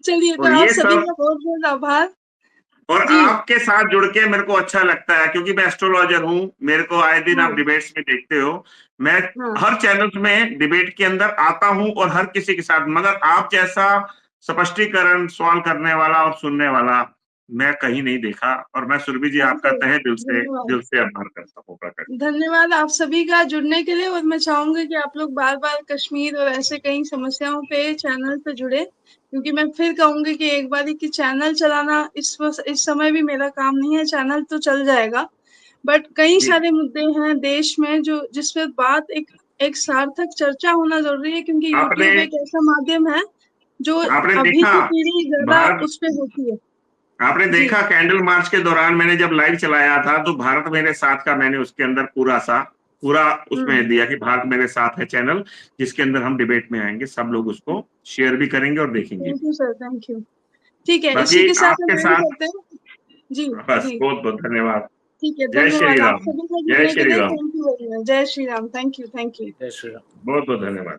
चलिए, तो और आप ये सभी सब, का बहुत बहुत आभार। और जी आपके साथ जुड़ के मेरे को अच्छा लगता है, क्योंकि मैं एस्ट्रोलॉजर हूं। मेरे को आए दिन हाँ आप डिबेट्स में देखते हो, मैं हाँ। हर चैनल में डिबेट के अंदर आता हूं और हर किसी के साथ, मगर आप जैसा स्पष्टीकरण सवाल करने वाला और सुनने वाला मैं कहीं नहीं देखा। और मैं सुरभि जी आपका तहे धन्यवाद। दिल से आभार करता हूँ प्रकट। धन्यवाद आप सभी का जुड़ने के लिए। और मैं चाहूंगी कि आप लोग बार बार कश्मीर और ऐसे कई समस्याओं पे चैनल पे जुड़े, क्योंकि मैं फिर कहूंगी कि एक बार कि चैनल चलाना इस समय भी मेरा काम नहीं है। चैनल तो चल जाएगा, बट कई सारे मुद्दे हैं देश में जो जिस पे बात एक सार्थक चर्चा होना जरूरी है, क्योंकि आपने यूट्यूब एक ऐसा माध्यम है जो आपने अभी देखा की पीढ़ी ज्यादा भारत, उस पे होती है। आपने जी देखा कैंडल मार्च के दौरान मैंने जब लाइव चलाया था, तो भारत मेरे साथ का मैंने उसके अंदर पूरा उसमें दिया कि भारत मेरे साथ है चैनल, जिसके अंदर हम डिबेट में आएंगे, सब लोग उसको शेयर भी करेंगे और देखेंगे। Thank you sir, thank you. ठीक है, इसी बाकी के साथ हम आपके एंड साथ करते हैं। जी बस जी। बहुत बहुत धन्यवाद। ठीक है, जय श्री धन्यवाद आप राम, सभी का जय जुड़ने के श्री लिए। Ram, thank you very much. जय Shri Ram. Thank you, thank you. जय श्री राम। बहुत बहुत धन्यवाद।